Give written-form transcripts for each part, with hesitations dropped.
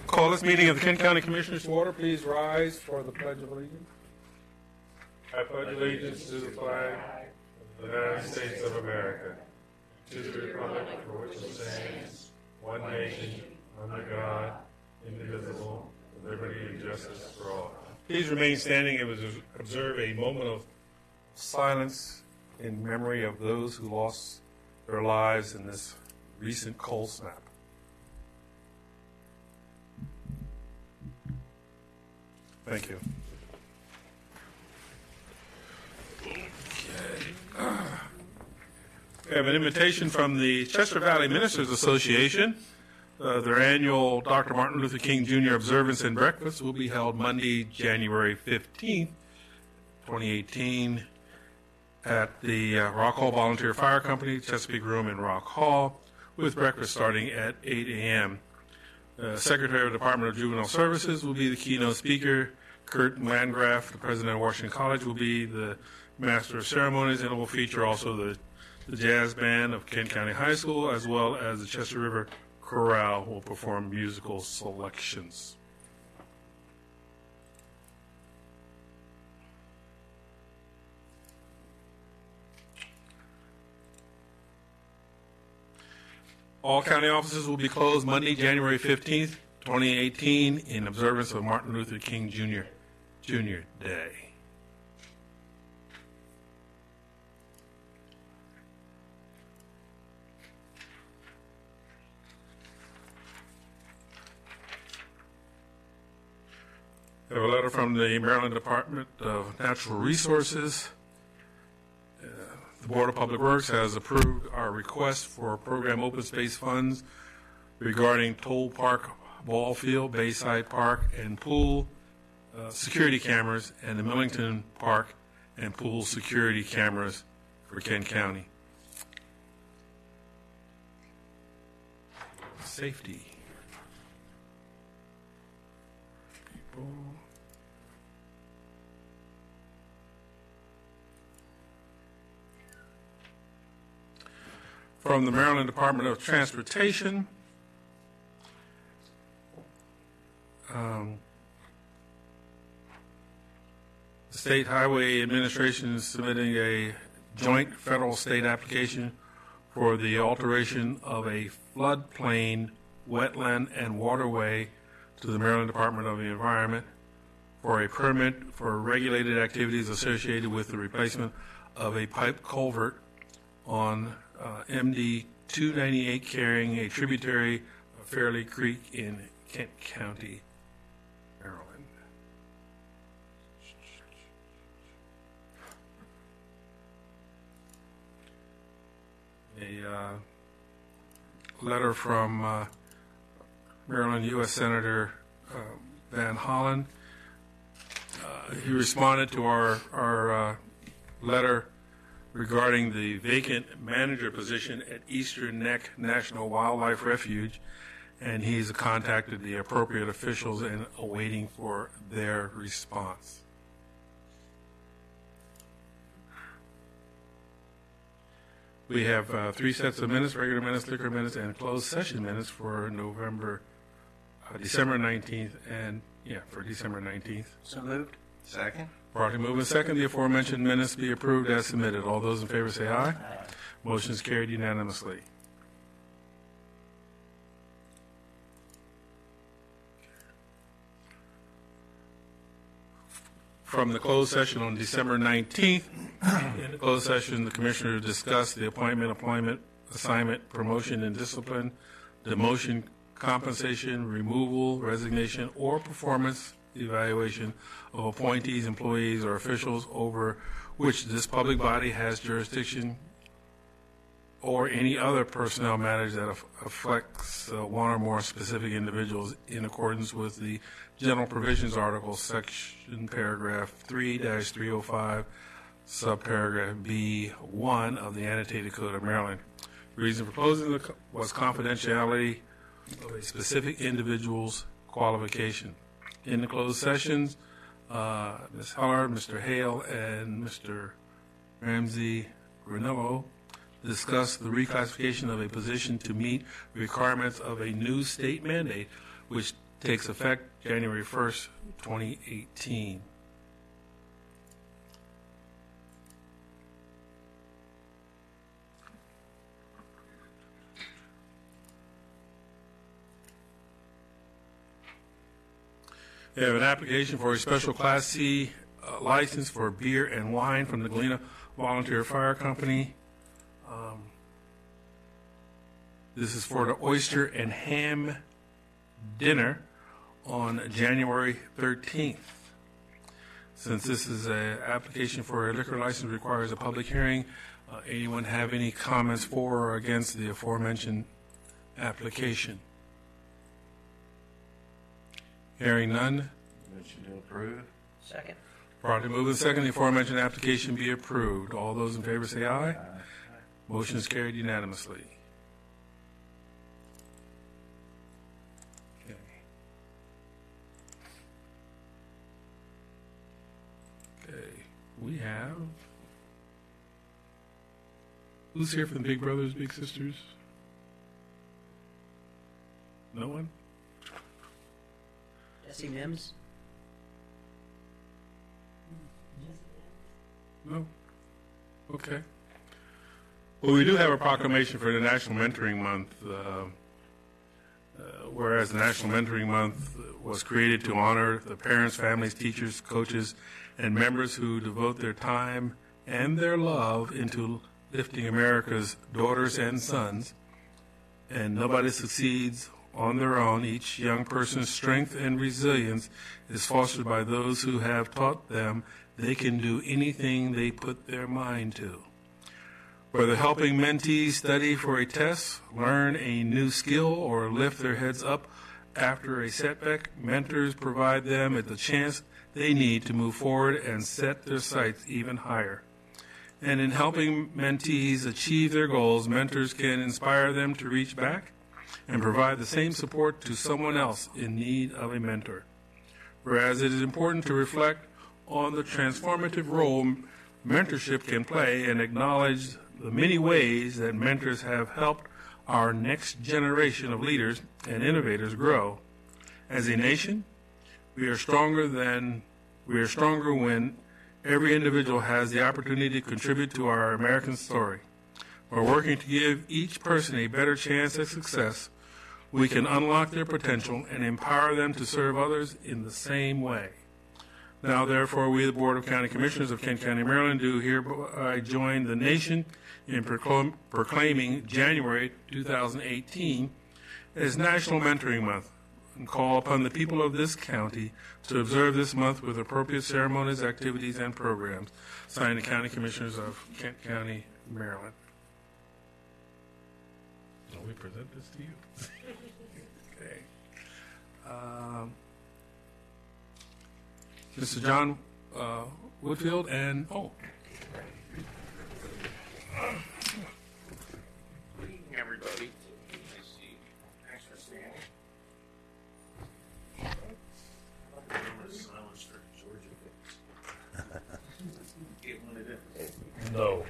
Call this meeting of the Kent County Commissioners to order. Please rise for the Pledge of Allegiance. I pledge allegiance to the flag of the United States of America, to the republic for which it stands, one nation, under God, indivisible, with liberty and justice for all. Please remain standing and observe a moment of silence in memory of those who lost their lives in this recent cold snap. Thank you. We have an invitation from the Chester Valley Ministers Association. Their annual Dr. Martin Luther King Jr. Observance and Breakfast will be held Monday, January 15th, 2018, at the Rock Hall Volunteer Fire Company, Chesapeake Room in Rock Hall, with breakfast starting at 8 a.m. Secretary of the Department of Juvenile Services will be the keynote speaker. Kurt Landgraf, the president of Washington College, will be the master of ceremonies, and it will feature also the jazz band of Kent County High School, as well as the Chester River Chorale will perform musical selections. All county offices will be closed Monday, January 15th, 2018, in observance of Martin Luther King Jr. Day. We have a letter from the Maryland Department of Natural Resources. The Board of Public Works has approved our request for program open space funds regarding Toll Park Ball Field, Bayside Park, and Pool security cameras, and the Millington Park and Pool security cameras for Kent County. Safety. People. From the Maryland Department of Transportation, the State Highway Administration is submitting a joint federal-state application for the alteration of a floodplain, wetland, and waterway to the Maryland Department of the Environment for a permit for regulated activities associated with the replacement of a pipe culvert on MD 298 carrying a tributary of Fairleigh Creek in Kent County, Maryland. A letter from Maryland U.S. Senator Van Hollen. He responded to our letter regarding the vacant manager position at Eastern Neck National Wildlife Refuge, and he's contacted the appropriate officials and awaiting for their response. We have 3 sets of minutes, regular minutes, liquor minutes, and closed session minutes for December 19th, and for December 19th. So moved. Second. Properly moved and second, the aforementioned minutes be approved as submitted. All those in favor say aye. Motion is carried unanimously. From the closed session on December 19th, in the closed session, the commissioners discussed the appointment, employment, assignment, promotion, and discipline, demotion, compensation, removal, resignation, or performance evaluation of appointees, employees, or officials over which this public body has jurisdiction, or any other personnel matters that affects one or more specific individuals in accordance with the General Provisions Article, Section Paragraph 3-305, Subparagraph B1 of the Annotated Code of Maryland. The reason for closing was confidentiality of a specific individual's qualification. In the closed sessions, Ms. Heller, Mr. Hale, and Mr. Ramsey Granillo discussed the reclassification of a position to meet requirements of a new state mandate, which takes effect January 1st, 2018. We have an application for a special Class C license for beer and wine from the Galena Volunteer Fire Company. This is for the oyster and ham dinner on January 13th. Since this is an application for a liquor license requires a public hearing, anyone have any comments for or against the aforementioned application? Hearing none. Motion to approve. Second. Properly moved and second, the aforementioned application be approved. All those in favor say aye. Motion is carried unanimously. Okay. Okay, we have, who's here from the Big Brothers, Big Sisters? No one? Jesse Mims? No? Okay. Well, we do have a proclamation for the National Mentoring Month. Whereas the National Mentoring Month was created to honor the parents, families, teachers, coaches, and members who devote their time and their love into lifting America's daughters and sons. And nobody succeeds on their own. Each young person's strength and resilience is fostered by those who have taught them they can do anything they put their mind to. Whether helping mentees study for a test, learn a new skill, or lift their heads up after a setback, mentors provide them with the chance they need to move forward and set their sights even higher. And in helping mentees achieve their goals, mentors can inspire them to reach back and provide the same support to someone else in need of a mentor. Whereas it is important to reflect on the transformative role mentorship can play and acknowledge the many ways that mentors have helped our next generation of leaders and innovators grow. As a nation, we are stronger when every individual has the opportunity to contribute to our American story. By working to give each person a better chance at success, we can unlock their potential and empower them to serve others in the same way. Now, therefore, we, the Board of County Commissioners of Kent County, Maryland, do hereby join the nation in proclaiming January 2018 as National Mentoring Month and call upon the people of this county to observe this month with appropriate ceremonies, activities, and programs. Signed, the County Commissioners of Kent County, Maryland. Will we present this to you? Okay. Mr. John Woodfield and, Good evening, everybody. Thanks for standing. Silence for Georgia. Get one of them. No.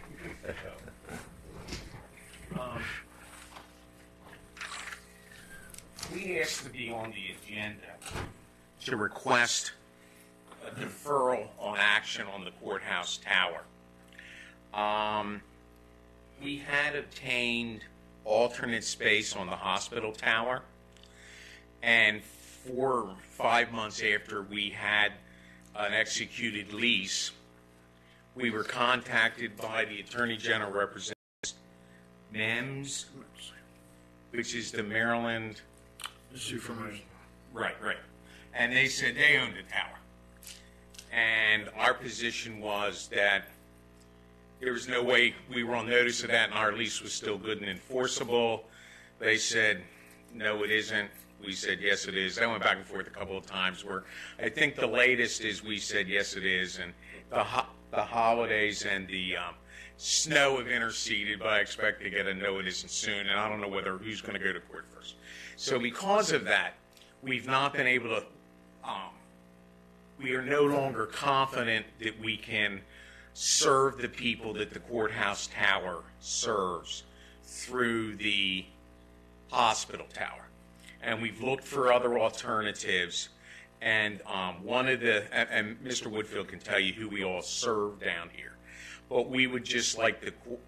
We asked to be on the agenda to request a deferral on action on the courthouse tower. We had obtained alternate space on the hospital tower, and 4 or 5 months after we had an executed lease, we were contacted by the Attorney General representative, MEMS, which is the Maryland. Right. And they said they owned the tower. And our position was that there was no way we were on notice of that, and our lease was still good and enforceable. They said, no, it isn't. We said, yes, it is. That went back and forth a couple of times, where I think the latest is we said, yes, it is. And the holidays and the snow have interceded, but I expect to get a no, it isn't soon. And I don't know who's going to go to court first. So because of that, we've not been able to, we are no longer confident that we can serve the people that the courthouse tower serves through the hospital tower. And we've looked for other alternatives. And one of the, and Mr. Woodfield can tell you who we all serve down here. But we would just like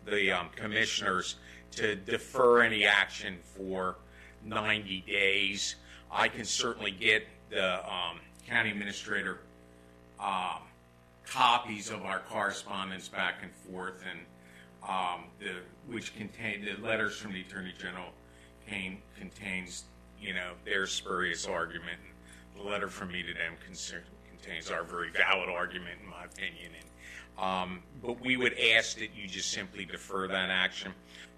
the commissioners to defer any action for 90 days. I can certainly get the county administrator copies of our correspondence back and forth, and which contain the letters from the Attorney General contains, their spurious argument. The letter from me to them contains our very valid argument, in my opinion. And, but we would ask that you just simply defer that action.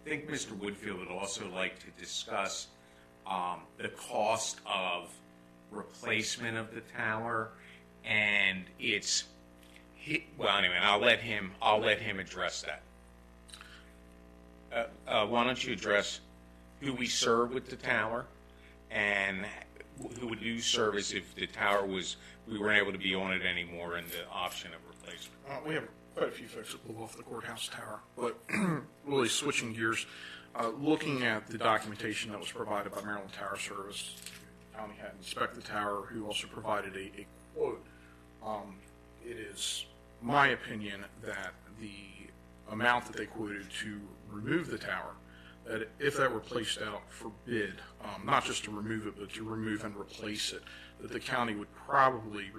I think Mr. Woodfield would also like to discuss the cost of replacement of the tower, and well, anyway, I'll let him address that. Why don't you address who we serve with the tower, and who would do service if the tower we weren't able to be on it anymore, and the option of replacement? We have quite a few folks that live off the courthouse tower, but really switching gears, looking at the documentation that was provided by Maryland Tower Service, the county had inspected the tower, who also provided a quote. It is my opinion that the amount that they quoted to remove the tower, that if that were placed out for bid, not just to remove it, but to remove and replace it, that the county would probably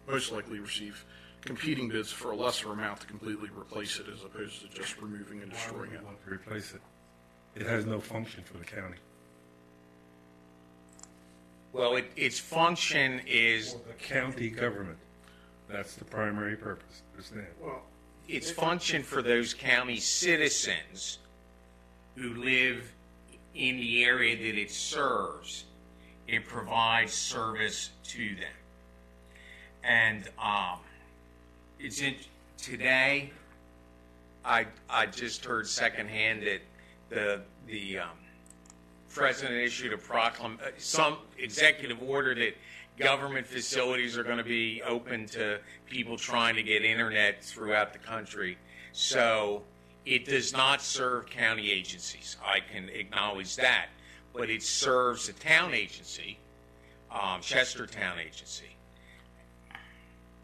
most likely receive competing bids for a lesser amount to completely replace it, as opposed to just removing and destroying it. Want to replace it? It has no function for the county. Well, its function is For the county government. That's the primary purpose. Understand? Well, its function for those county citizens who live in the area that it serves. It provides service to them. And today, I just heard secondhand that the president issued some executive order that government facilities are going to be open to people trying to get internet throughout the country. So it does not serve county agencies. I can acknowledge that. But it serves a town agency, Chester Town Agency.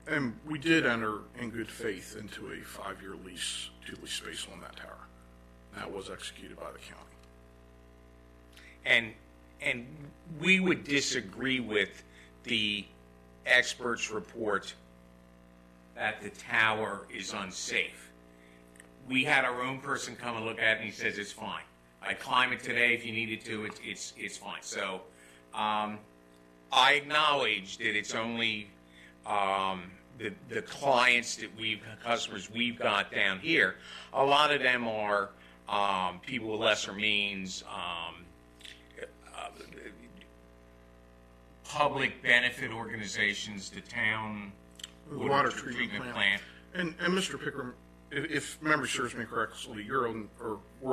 and we did enter in good faith into a 5-year lease to lease space on that tower. That was executed by the county. And we would disagree with the experts' report that the tower is unsafe. We had our own person come and look at it, and he says it's fine. I'd climb it today if you needed to. It's fine. So I acknowledge that it's only the clients that customers we've got down here. A lot of them are people with lesser means, public benefit organizations, the town Water treatment plant. And Mr. Pickram, if memory serves me correctly, we're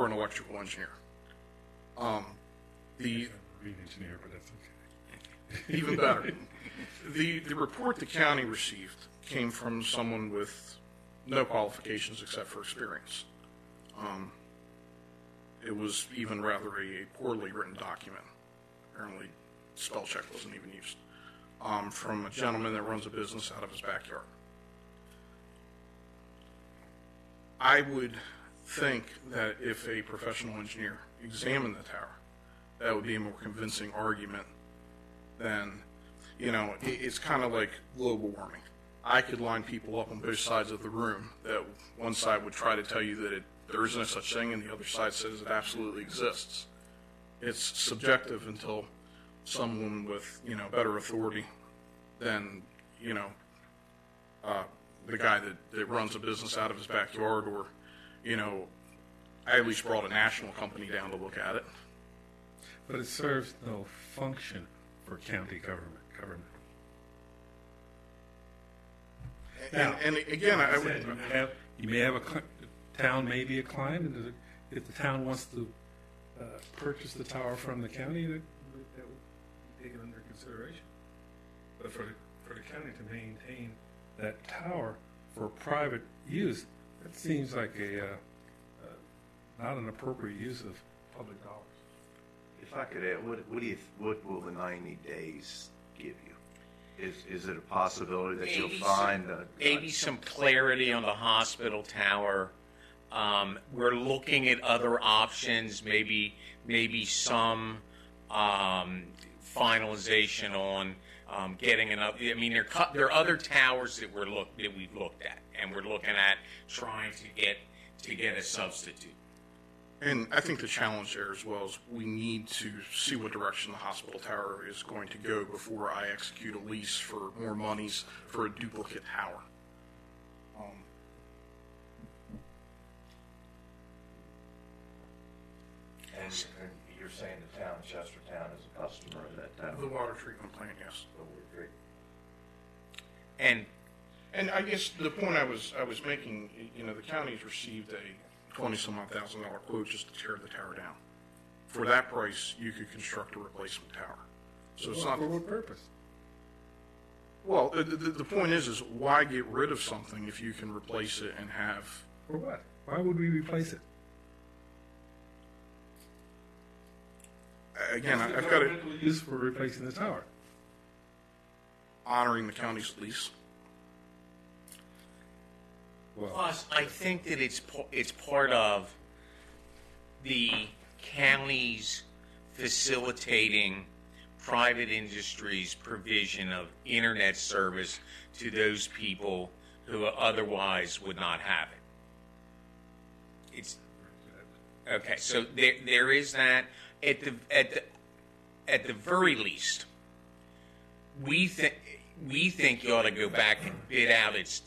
an electrical engineer. The Green engineer, but that's okay. even better. The report the county received came from someone with no qualifications except for experience. It was even rather a poorly written document. Apparently, spell check wasn't even used. from a gentleman that runs a business out of his backyard. I would think that if a professional engineer examined the tower, that would be a more convincing argument than, it's kind of like global warming. I could line people up on both sides of the room that one side would try to tell you that there is no such thing and the other side says it absolutely exists. It's subjective until someone with, better authority than, the guy that runs a business out of his backyard, or, I at least brought a national company down to look at it. But it serves no function for county government. And again, I would... You may have town may be a client, and if the town wants to purchase the tower from the county, that would be taken under consideration. But for the county to maintain that tower for private use, that seems like not an appropriate use of public dollars. If I could add, what will the 90 days give you? Is it a possibility that you'll find maybe some clarity on the hospital tower? We're looking at other options, maybe some finalization on getting enough. I mean, there are other towers that we've looked at, and we're looking at trying to get a substitute. And I think the challenge there as well is we need to see what direction the hospital tower is going to go before I execute a lease for more monies for a duplicate tower. And you're saying the town, Chestertown, is a customer of that tower? The water treatment plant, yes. So we're great. And I guess the point I was making, the county's received a $20-some-odd-thousand quote just to tear the tower down. For that price, you could construct a replacement tower. So it's not For what purpose? well. The point is why get rid of something if you can replace it and have? For what? Why would we replace it? Again, I've got to use for replacing the tower. honoring the county's lease. Well, Plus, I think that it's part of the county's facilitating private industry's provision of internet service to those people who otherwise would not have it. It's okay. So there is that. At the very least, we think you ought to go back and bid out its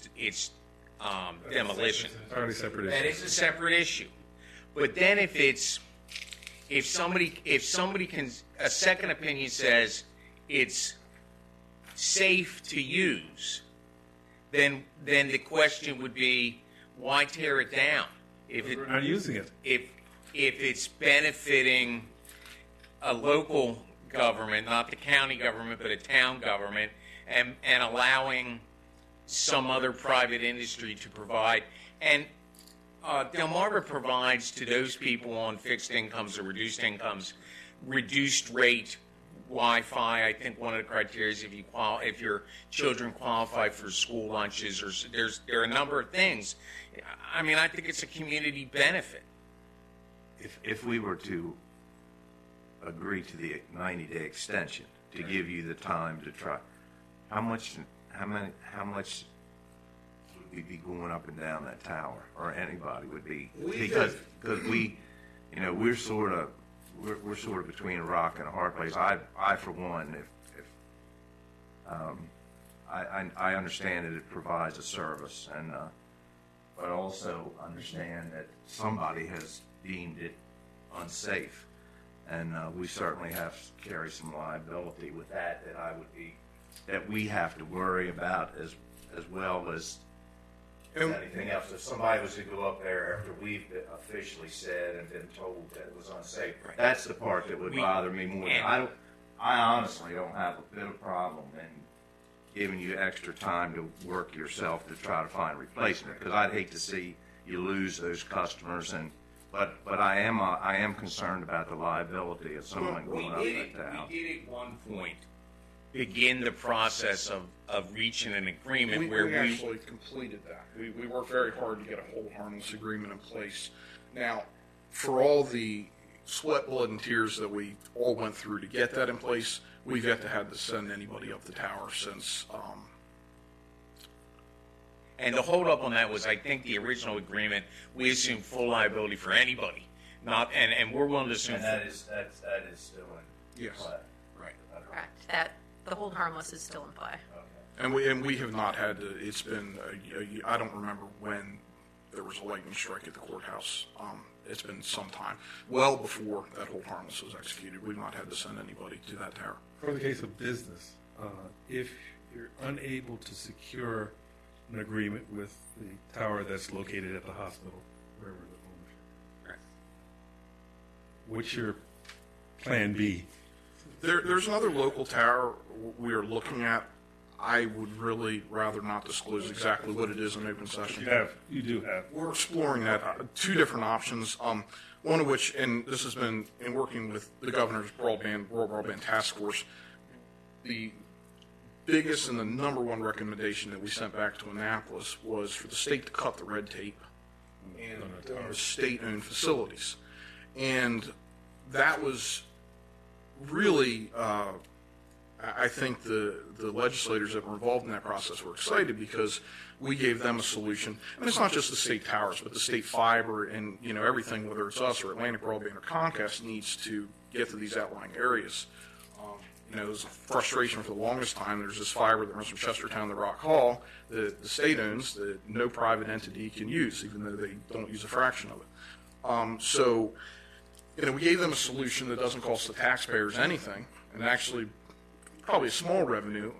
demolition. it's entirely separate That issue. is a separate issue. But then if somebody can, a second opinion says it's safe to use, then the question would be, why tear it down? If We're not using it. if it's benefiting a local government, not the county government, but a town government, and allowing some other private industry to provide. And Delmarva provides to those people on fixed incomes or reduced incomes, reduced rate Wi-Fi. I think one of the criteria is if your children qualify for school lunches, or there are a number of things. I mean, I think it's a community benefit. If we were to agree to the 90-day extension to give you the time to try, how much would we be going up and down that tower, or anybody would be? Because we're sort of between a rock and a hard place. I for one, I understand that it provides a service, and but also understand that somebody has deemed it unsafe, and we certainly have to carry some liability with that that we have to worry about as well as anything else. If somebody was to go up there after we've officially said and been told that it was unsafe, that's the part that would bother me more. I honestly don't have a bit of problem in giving you extra time to work yourself to try to find a replacement, because I'd hate to see you lose those customers. But I am concerned about the liability of someone going up that tower. We did at one point begin the process of reaching an agreement We where actually completed that. We worked very hard to get a hold harmless agreement in place. Now, for all the sweat, blood, and tears that we all went through to get that in place, we've yet to have to send anybody up the tower since. And the holdup on that was, I think, the original agreement, we assumed full liability for anybody, not, and we're willing to assume. And that is still in Yes. play. Right. Correct. That, the hold harmless is still in play. Okay. And we have not had to, it's been, I don't remember when there was a lightning strike at the courthouse. It's been some time, well before that hold harmless was executed. We've not had to send anybody to that tower. For the case of business, if you're unable to secure an agreement with the tower that's located at the hospital, wherever the ownership, what's your plan B? There's another local tower we are looking at. I would really rather not disclose exactly what it is in open session. You do have. We're exploring that, two different options, one of which, and this has been in working with the governor's rural broadband task force, the biggest and the number one recommendation that we sent back to Annapolis was for the state to cut the red tape and form state-owned facilities. And that was really, I think the legislators that were involved in that process were excited because we gave them a solution. And it's not just the state towers, but the state fiber and, you know, everything, whether it's us or Atlantic Broadband or Comcast, needs to get to these outlying areas. You know, there's a frustration for the longest time. There's this fiber that runs from Chestertown to Rock Hall that the state owns that no private entity can use, even though they don't use a fraction of it. So, you know, we gave them a solution that doesn't cost the taxpayers anything, and actually probably a small revenue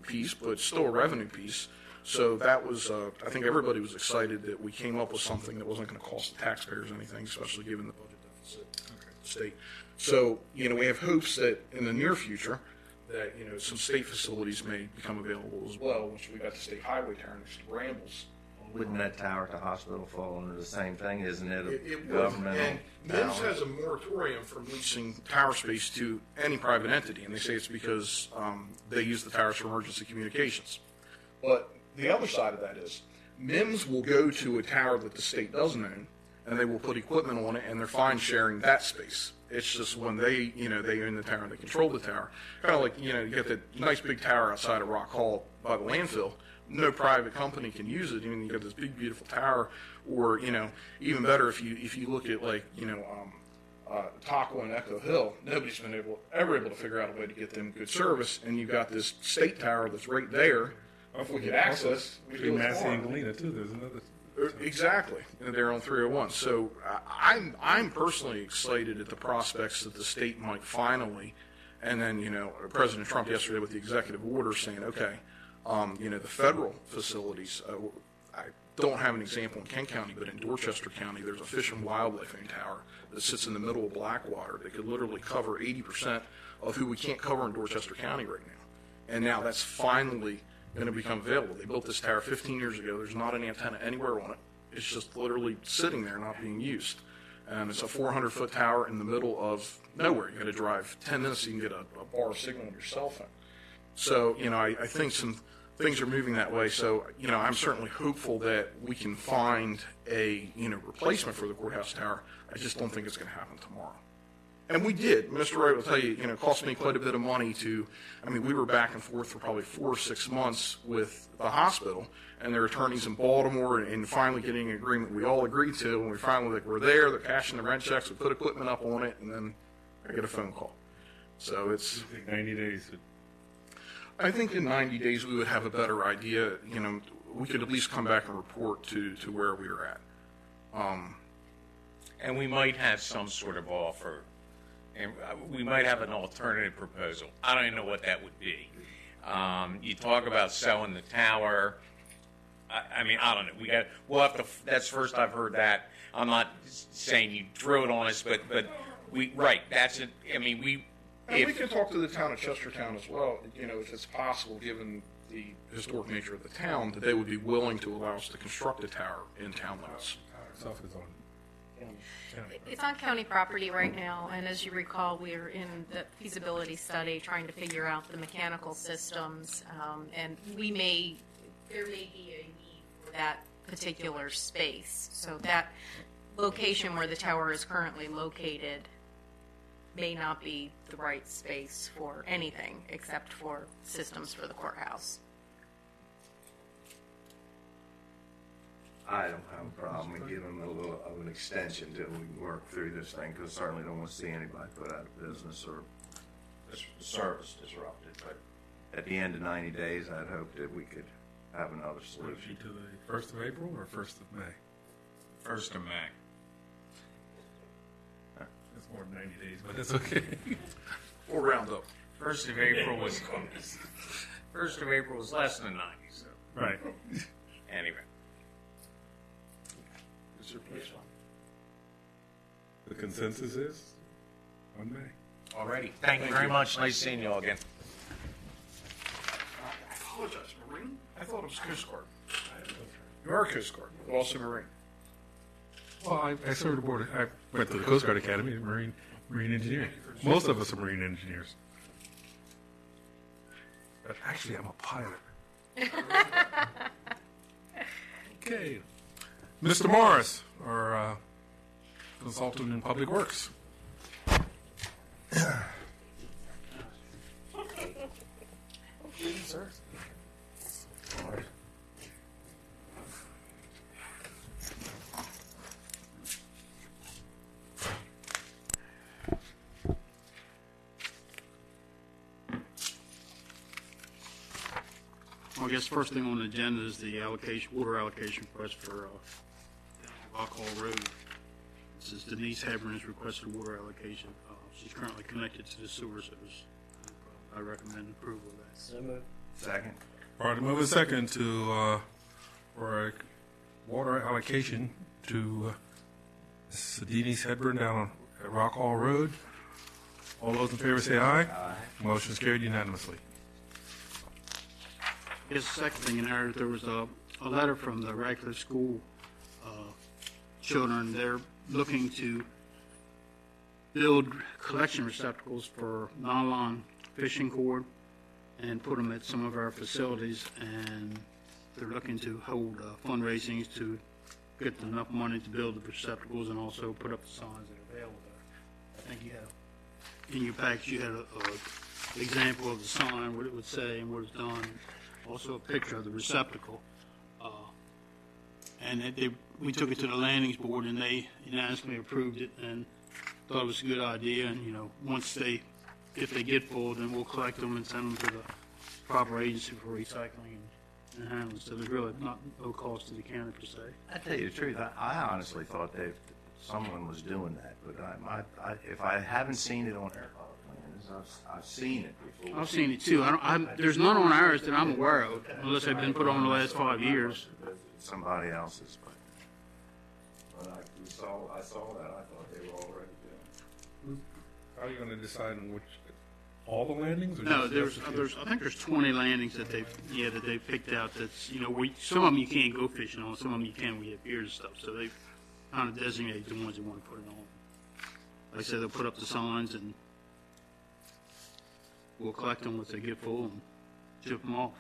piece, but still a revenue piece. So that was, I think everybody was excited that we came up with something that wasn't going to cost the taxpayers anything, especially given the budget deficit of the state. So, you know, we have hopes that in the near future that, you know, some state facilities may become available as well, which we got the state highway tower next to Brambles. Wouldn't that tower to hospital fall under the same thing? Isn't it a It would, governmental and MIMS tower? has a moratorium for leasing tower space to any private entity, and they say it's because they use the towers for emergency communications. But the other side of that is, MIMS will go to a tower that the state doesn't own, and they will put equipment on it, and they're fine sharing that space. It's just when they, you know, they own the tower and they control the tower. Kind of like, you know, you get that nice big tower outside of Rock Hall by the landfill. No private company can use it. I mean, you got this big, beautiful tower, or, you know, even better if you look at, like, you know, Taco and Echo Hill, nobody's been ever able to figure out a way to get them good service, and you've got this state tower that's right there. If we get access, we Between do it Massey tomorrow. and Galena, too, there's another. Exactly. And they're on 301. So I'm personally excited at the prospects that the state might finally, and then, you know, President Trump yesterday with the executive order saying, okay, you know, the federal facilities, I don't have an example in Kent County, but in Dorchester County, there's a fish and wildlife tower that sits in the middle of Blackwater that could literally cover 80% of who we can't cover in Dorchester County right now. And now that's finally going to become available. They built this tower 15 years ago. There's not an antenna anywhere on it. It's just literally sitting there, not being used. And it's a 400-foot tower in the middle of nowhere. You got to drive 10 minutes so you can get a bar signal on your cell phone. So, you know, I think some things are moving that way. So, you know, I'm certainly hopeful that we can find a, you know, replacement for the courthouse tower. I just don't think it's going to happen tomorrow. And we did. Mr. Wright will tell you, you know, it cost me quite a bit of money to, I mean, we were back and forth for probably 4 or 6 months with the hospital and their attorneys in Baltimore, and finally getting an agreement we all agreed to. And we finally, like, we're there, they're cashing the rent checks, we put equipment up on it, and then I get a phone call. So it's, 90 days. I think in 90 days we would have a better idea. You know, we could at least come back and report to where we are at. And we might have some sort of offer, and we might have an alternative proposal. I don't even know what that would be. You talk about selling the tower. I mean, I don't know. We'll have to. That's first I've heard that. I'm not saying you throw it on us, but right. That's it. I mean, And we can talk to the town of Chestertown as well, you know, if it's possible, given the historic nature of the town, that they would be willing to allow us to construct a tower in town limits. Itself is on It's on county property right now, and as you recall, we're in the feasibility study trying to figure out the mechanical systems, and there may be a need for that particular space. So that location where the tower is currently located may not be the right space for anything except for systems for the courthouse. I don't have a problem with giving them a little of an extension till we can work through this thing, because certainly don't want to see anybody put out of business or the service disrupted. But at the end of 90 days, I'd hope that we could have another solution. To the 1st of April or 1st of May? 1st of May. It's more than 90 days, but that's okay. We'll round up. 1st of April was 1st of April was less than 90. So Right. anyway, Is there place? The consensus is on May. already. Thank you very much. Nice seeing you all again. I apologize, Marine? I thought it was Coast Guard. You are Coast Guard, but also Marine. Well, I served aboard. I went to the Coast Guard Academy, Marine engineering. Most of us are Marine engineers. But actually, I'm a pilot. Okay. Mr. Morris, our consultant in Public Works. Well, I guess first thing on the agenda is the water allocation request for Rockhall Road. This is Denise Hebron's requested water allocation. She's currently connected to the sewer service. I recommend approval of that. So moved. Second. Part move a second to, for a water allocation to Denise Hedburn down at Rock Hall Road. All those in favor say aye. Aye. Motion is carried unanimously. I guess the second thing in there was a letter from the Radcliffe School children. They're looking to build collection receptacles for nylon fishing cord and put them at some of our facilities, and they're looking to hold fundraisings to get enough money to build the receptacles and also put up the signs that are available there. I think you have, in your package, you had a example of the sign, what it would say and what it's done, also a picture of the receptacle. And we took it to the landings board, and they unanimously approved it and thought it was a good idea. And, you know, if they get full, then we'll collect them and send them to the proper agency for recycling and handling. So there's really no cost to the county per se. I tell you the truth, I honestly thought that someone was doing that, but if I haven't seen it on air plans, I've seen it before. I've seen it too. There's none on ours that I'm aware of, unless they've been put on the last 5 years. Somebody else's, but I saw that, I thought they were already doing How are you going to decide on which, all the landings? Or No, just I think there's 20 landings that they've picked out. That's, you know, some of them you can't go fishing on, some of them you can. We have piers and stuff, so they've kind of designated the ones they want to put it on. Like I said, they'll put up the signs and we'll collect them once they get full and ship them off.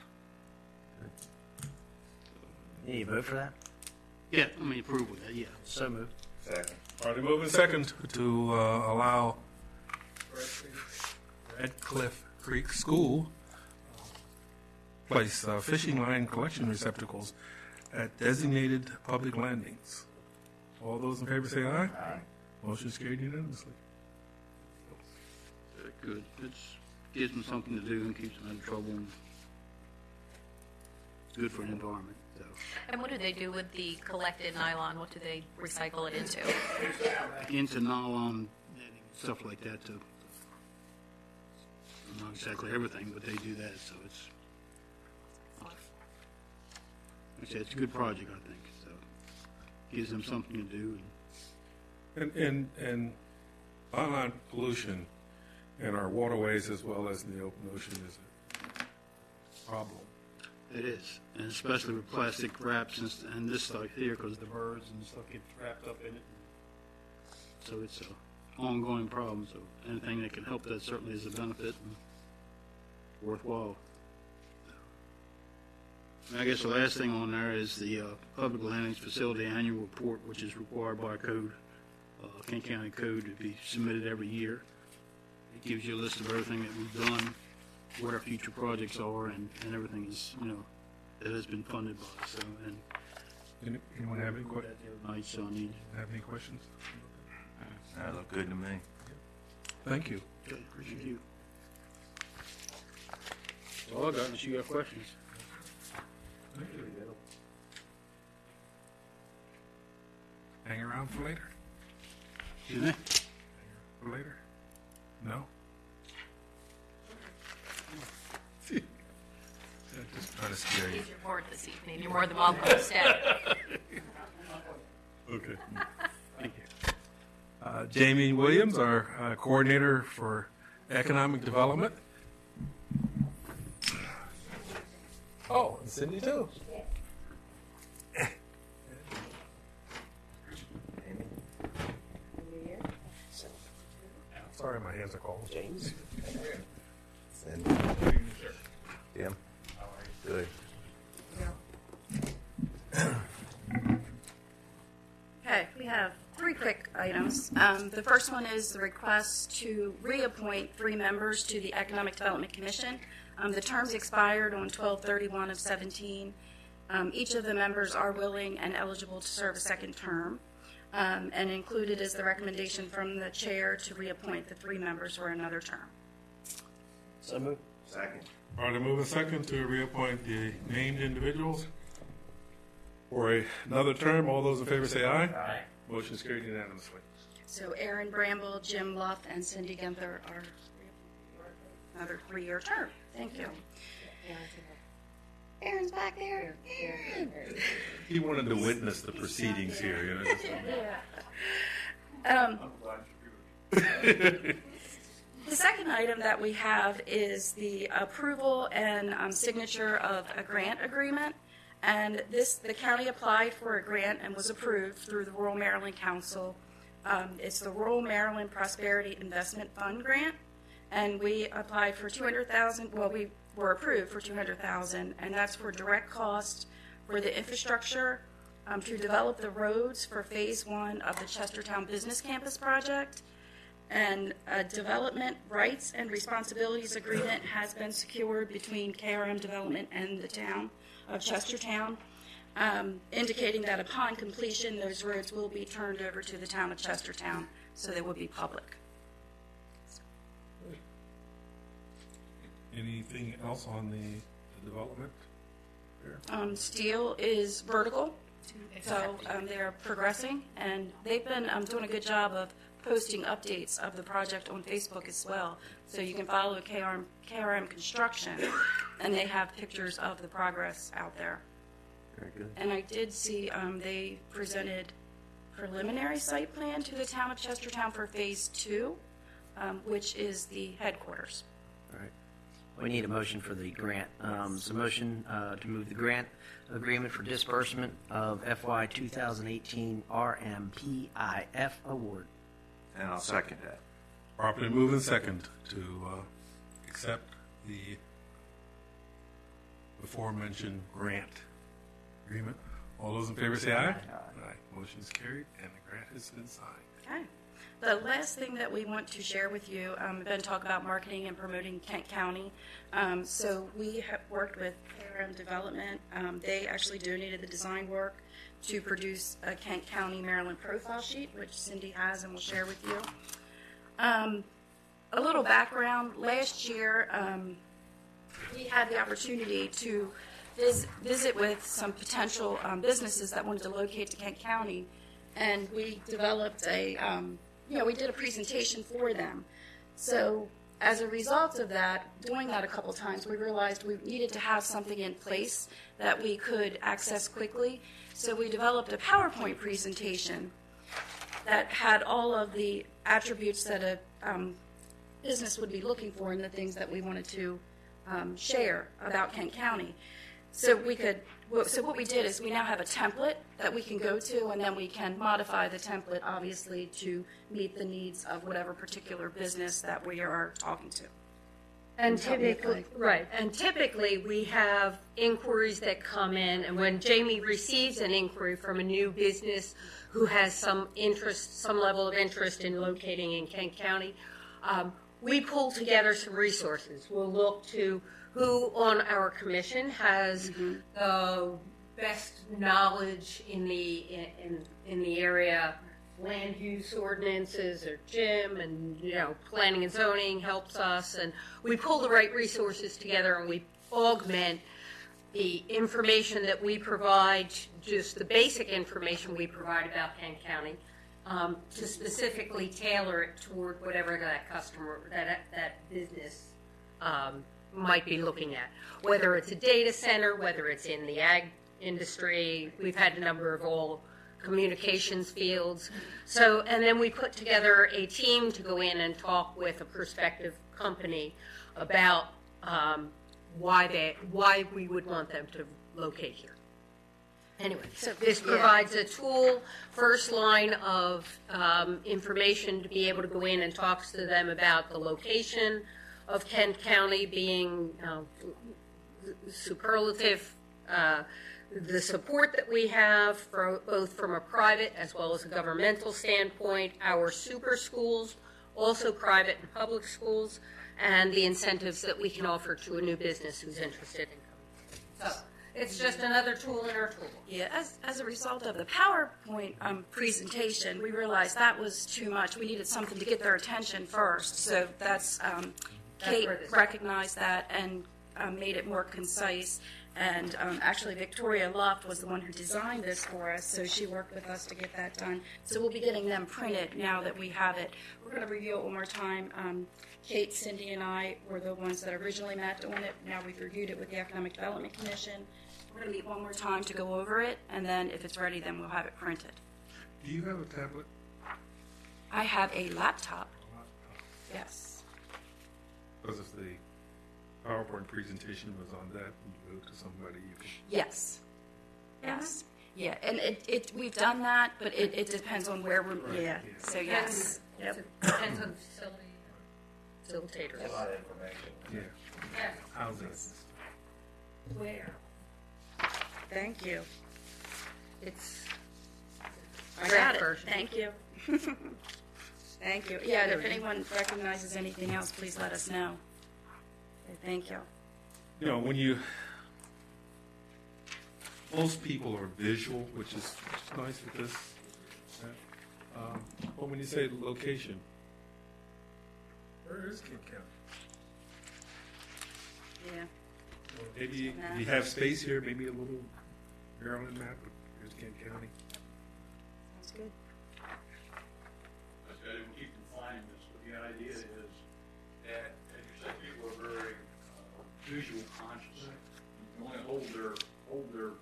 Yeah, you vote for that? Yeah, I mean, approve with that, yeah. So moved. Second. Already moving second to allow Redcliffe Creek School place fishing line collection receptacles at designated public landings. All those in favor say aye. Aye. Motion is carried unanimously. Good. It gives them something to do and keeps them out of trouble. And it's good for the environment. So. And what do they do with the collected nylon? What do they recycle it into? Into nylon, stuff like that too. Not exactly everything, but they do that, so it's. Like I said, it's a good project, I think. So gives them something to do. And nylon pollution in our waterways as well as in the open ocean is a problem. It is, and especially with plastic wraps and this stuff here, because the birds and stuff get wrapped up in it. So it's an ongoing problem, so anything that can help that certainly is a benefit and worthwhile. And I guess the last thing on there is the Public Landings Facility Annual Report, which is required by code, Kent County Code, to be submitted every year. It gives you a list of everything that we've done, what our future projects are, and everything is, that has been funded by us. So, and Anyone have any questions? night, so I need. Have any questions? That looked good to me. Thank you. Okay, appreciate you. That's all I got, unless you have questions. Hang around for later? Excuse me? For later? No? Just trying to scare you. He's your board this evening. You're more than welcome to stay. Okay. Thank you. Jamie Williams, our coordinator for economic development. Oh, and Cindy too. Sorry, my hands are cold. James? Tim? Good. Okay, we have three quick items. The first one is the request to reappoint 3 members to the Economic Development Commission. The terms expired on 12/31 of 17. Each of the members are willing and eligible to serve a second term. And included is the recommendation from the chair to reappoint the 3 members for another term. So moved. Second. All right, move a second to reappoint the named individuals for another term. All those in favor say aye. Aye. Motion is carried unanimously. So Aaron Bramble, Jim Luff, and Cindy Ginther are another 3-year term. Thank you. Aaron's back there. He wanted to witness the proceedings here, The second item that we have is the approval and signature of a grant agreement. And the county applied for a grant and was approved through the Rural Maryland Council. It's the Rural Maryland Prosperity Investment Fund grant. And we applied for $200,000. Well, we were approved for $200,000, and that's for direct cost for the infrastructure to develop the roads for Phase 1 of the Chestertown Business Campus project. And a development rights and responsibilities agreement has been secured between KRM Development and the town of Chestertown, indicating that upon completion, those roads will be turned over to the town of Chestertown, so they will be public. Anything else on the development? Steel is vertical, so they're progressing, and they've been doing a good job of posting updates of the project on Facebook as well. So you can follow KRM Construction, and they have pictures of the progress out there. Very good. And I did see they presented preliminary site plan to the town of Chestertown for Phase 2, which is the headquarters. All right. We need a motion for the grant. So motion to move the grant agreement for disbursement of FY 2018 RMPIF award. And I'll second that. Properly moved and second to accept the before-mentioned grant agreement. All those in favor say aye. Aye. Motion is carried, and the grant has been signed. Okay. The last thing that we want to share with you, I've been talking about marketing and promoting Kent County. So we have worked with KRM Development. They actually donated the design work to produce a Kent County, Maryland profile sheet, which Cindy has and will share with you. A little background, last year we had the opportunity to visit with some potential businesses that wanted to locate to Kent County, and we developed we did a presentation for them. So as a result of that, doing that a couple times, we realized we needed to have something in place that we could access quickly. So we developed a PowerPoint presentation that had all of the attributes that a business would be looking for and the things that we wanted to share about Kent County. So what we did is we now have a template that we can go to, and then we can modify the template, obviously, to meet the needs of whatever particular business that we are talking to. And typically, we have inquiries that come in, and when Jamie receives an inquiry from a new business who has some level of interest in locating in Kent County, we pull together some resources. We'll look to who on our commission has the best knowledge in the area. Land use ordinances, or Jim, and planning and zoning helps us, and we pull the right resources together and we augment the information that we provide, just the basic information we provide about Kent County, to specifically tailor it toward whatever that customer, that business might be looking at. Whether it's a data center, whether it's in the ag industry, we've had a number of all communications fields. So, and then we put together a team to go in and talk with a prospective company about why we would want them to locate here. Anyway, so this provides a tool, first line of information to be able to go in and talk to them about the location of Kent County being superlative, the support that we have both from a private as well as a governmental standpoint, our super schools, also private and public schools, and the incentives that we can offer to a new business who's interested in coming. So it's just another tool in our tool. Yeah, as a result of the PowerPoint presentation, we realized that was too much. We needed something to get their attention first. So that's Kate recognized that and made it more concise. And actually, Victoria Luft was the one who designed this for us, so she worked with us to get that done. So we'll be getting them printed now that we have it. We're going to review it one more time. Kate, Cindy, and I were the ones that originally met on it. Now we've reviewed it with the Economic Development Commission. We're going to meet one more time to go over it, and then if it's ready, then we'll have it printed. Do you have a tablet? I have a laptop. Yes. Because if the PowerPoint presentation was on that, and you go to somebody, you can... Yes. Yes. Yeah, and we've done that, but it depends on where we're, yeah. So yes. Yep. Depends on the facilitators. A lot of information. Yeah. How's this? Where? Thank you. It's I got it. Thank you. Thank you. Yeah, and if anyone recognizes anything else, please let us know. Okay, thank you. You know, most people are visual, which is nice with this. But when you say location, where is Kent County? Yeah. Well, maybe if you have space here, maybe a little Maryland map, but here's Kent County. Sounds good. That's good. We keep defining this, but the idea is that, as you said, people are very visual conscious. You can only hold their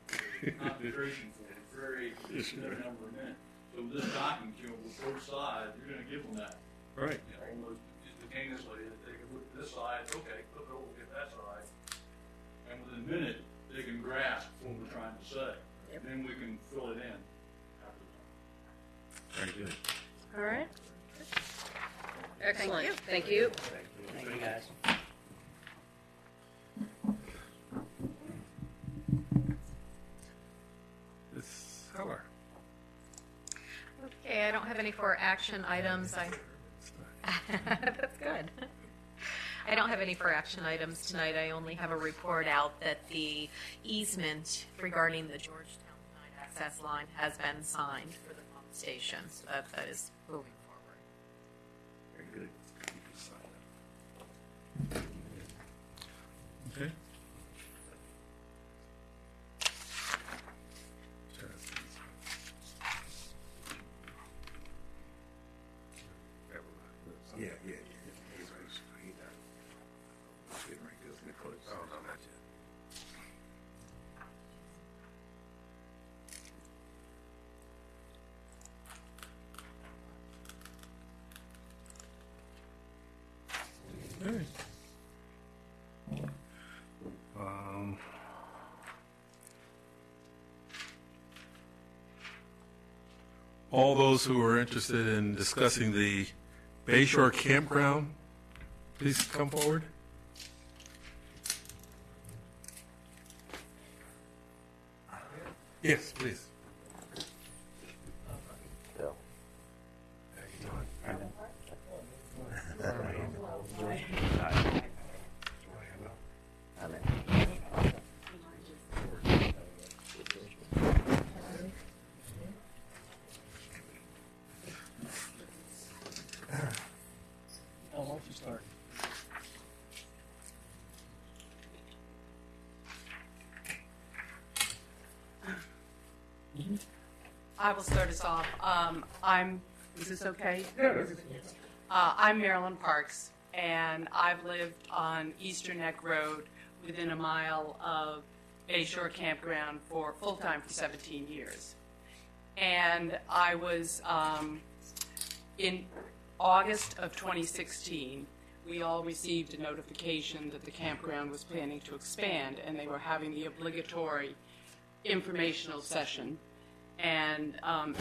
concentration for a very limited number of minutes. So this document, with both sides, you're going to give them that. Right. Almost instantaneously, that they can look at this side, okay, flip it over, get that side, and within a minute, they can grasp what we're trying to say. Yep. Then we can fill it in after the Very good. All right. Excellent. Thank you. Thank you, guys. Ms. Heller. Okay, I don't have any for action items. That's good. I don't have any for action items tonight. I only have a report out that the easement regarding the Georgetown Night access line has been signed for the pump station. So that is moving forward. Very good. Okay. Yeah. He's right. He's getting right to the close. Oh, no, not yet. All right. all those who are interested in discussing the Bayshore Campground, please come forward. Yes, please. Why don't you start? I will start us off. Is this okay? I'm Marilyn Parks, and I've lived on Eastern Neck Road within a mile of Bayshore Campground for full-time for 17 years. And I was, in August of 2016, we all received a notification that the campground was planning to expand, and they were having the obligatory informational session, and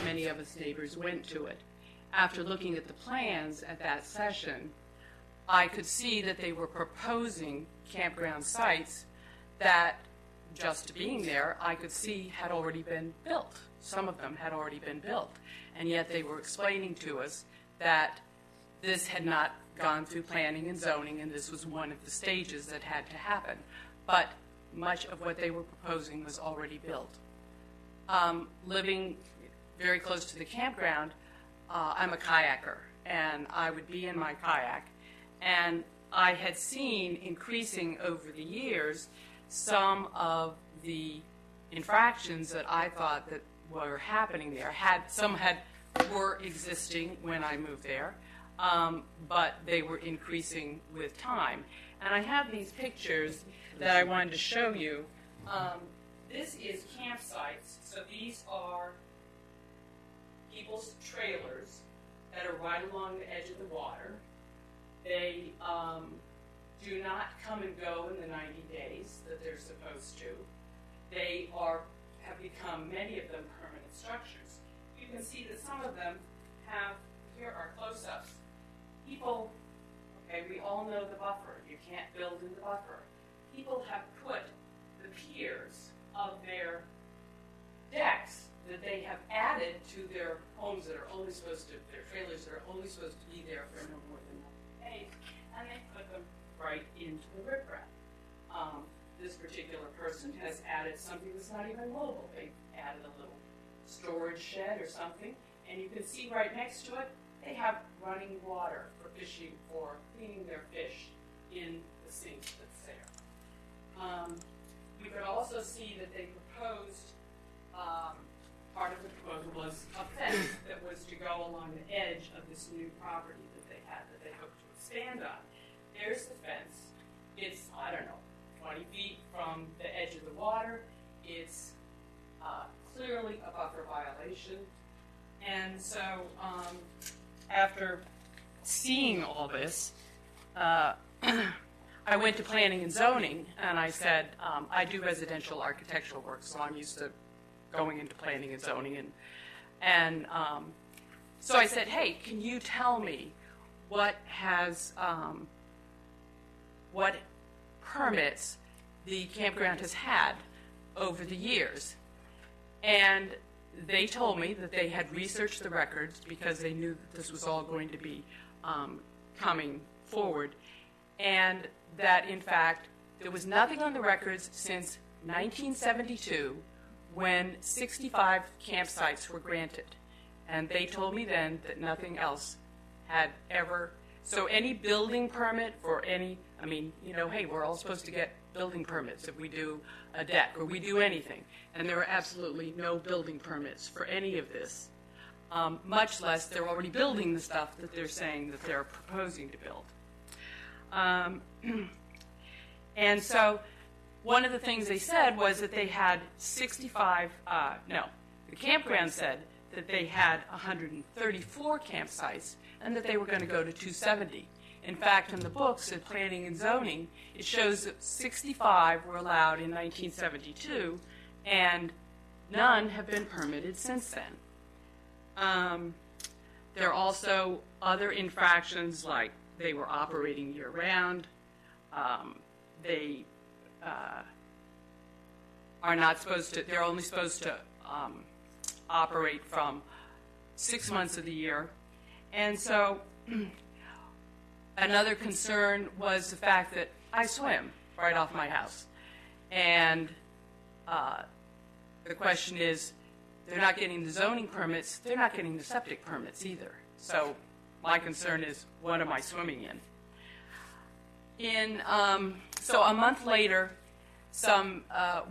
many of us neighbors went to it. After looking at the plans at that session, I could see that they were proposing campground sites that, just being there, I could see had already been built. Some of them had already been built, and yet they were explaining to us that this had not gone through planning and zoning, and this was one of the stages that had to happen. But much of what they were proposing was already built. Living very close to the campground, I'm a kayaker, and I would be in my kayak, and I had seen increasing over the years some of the infractions that I thought that were happening there. Some were existing when I moved there, but they were increasing with time. And I have these pictures that I wanted to show you. This is campsites. So these are people's trailers that are right along the edge of the water. They do not come and go in the 90 days that they're supposed to. They have become, many of them, permanent structures. You can see that some of them have, here are close-ups. People, okay, we all know the buffer. You can't build in the buffer. People have put the piers of their decks that they have added to their homes that are only supposed to, their trailers that are only supposed to be there for no more than 90 days, and they put them right into the riprap. This particular person has added something that's not even mobile. They added a little storage shed or something, and you can see right next to it, they have running water for fishing, for cleaning their fish in the sink that's there. You could also see that they proposed, part of the proposal was a fence that was to go along the edge of this new property that they had, that they hoped to expand on. There's the fence. It's, I don't know, 20 feet from the edge of the water. It's clearly a buffer violation. And so after seeing all this, I went to planning and zoning, and I said, I do residential architectural work, so I'm used to going into planning and zoning. And so I said, hey, can you tell me what permits the campground has had over the years? And they told me that they had researched the records because they knew that this was all going to be coming forward, and that, in fact, there was nothing on the records since 1972 when 65 campsites were granted. And they told me then that nothing else had ever, so any building permit for any, I mean, you know, hey, we're all supposed to get building permits if we do a deck or we do anything. And there were absolutely no building permits for any of this, much less they're already building the stuff that they're saying that they're proposing to build. And so one of the things they said was that they had 65, the campground said that they had 134 campsites and that they were going to go to 270. In fact, in the books at Planning and Zoning, it shows that 65 were allowed in 1972, and none have been permitted since then. There are also other infractions, like they were operating year-round. They are not supposed to, they're only supposed to operate from 6 months of the year. And so another concern was the fact that I swim right off my house. And the question is, they're not getting the zoning permits, they're not getting the septic permits either. So my concern is, what am I swimming in? So a month later,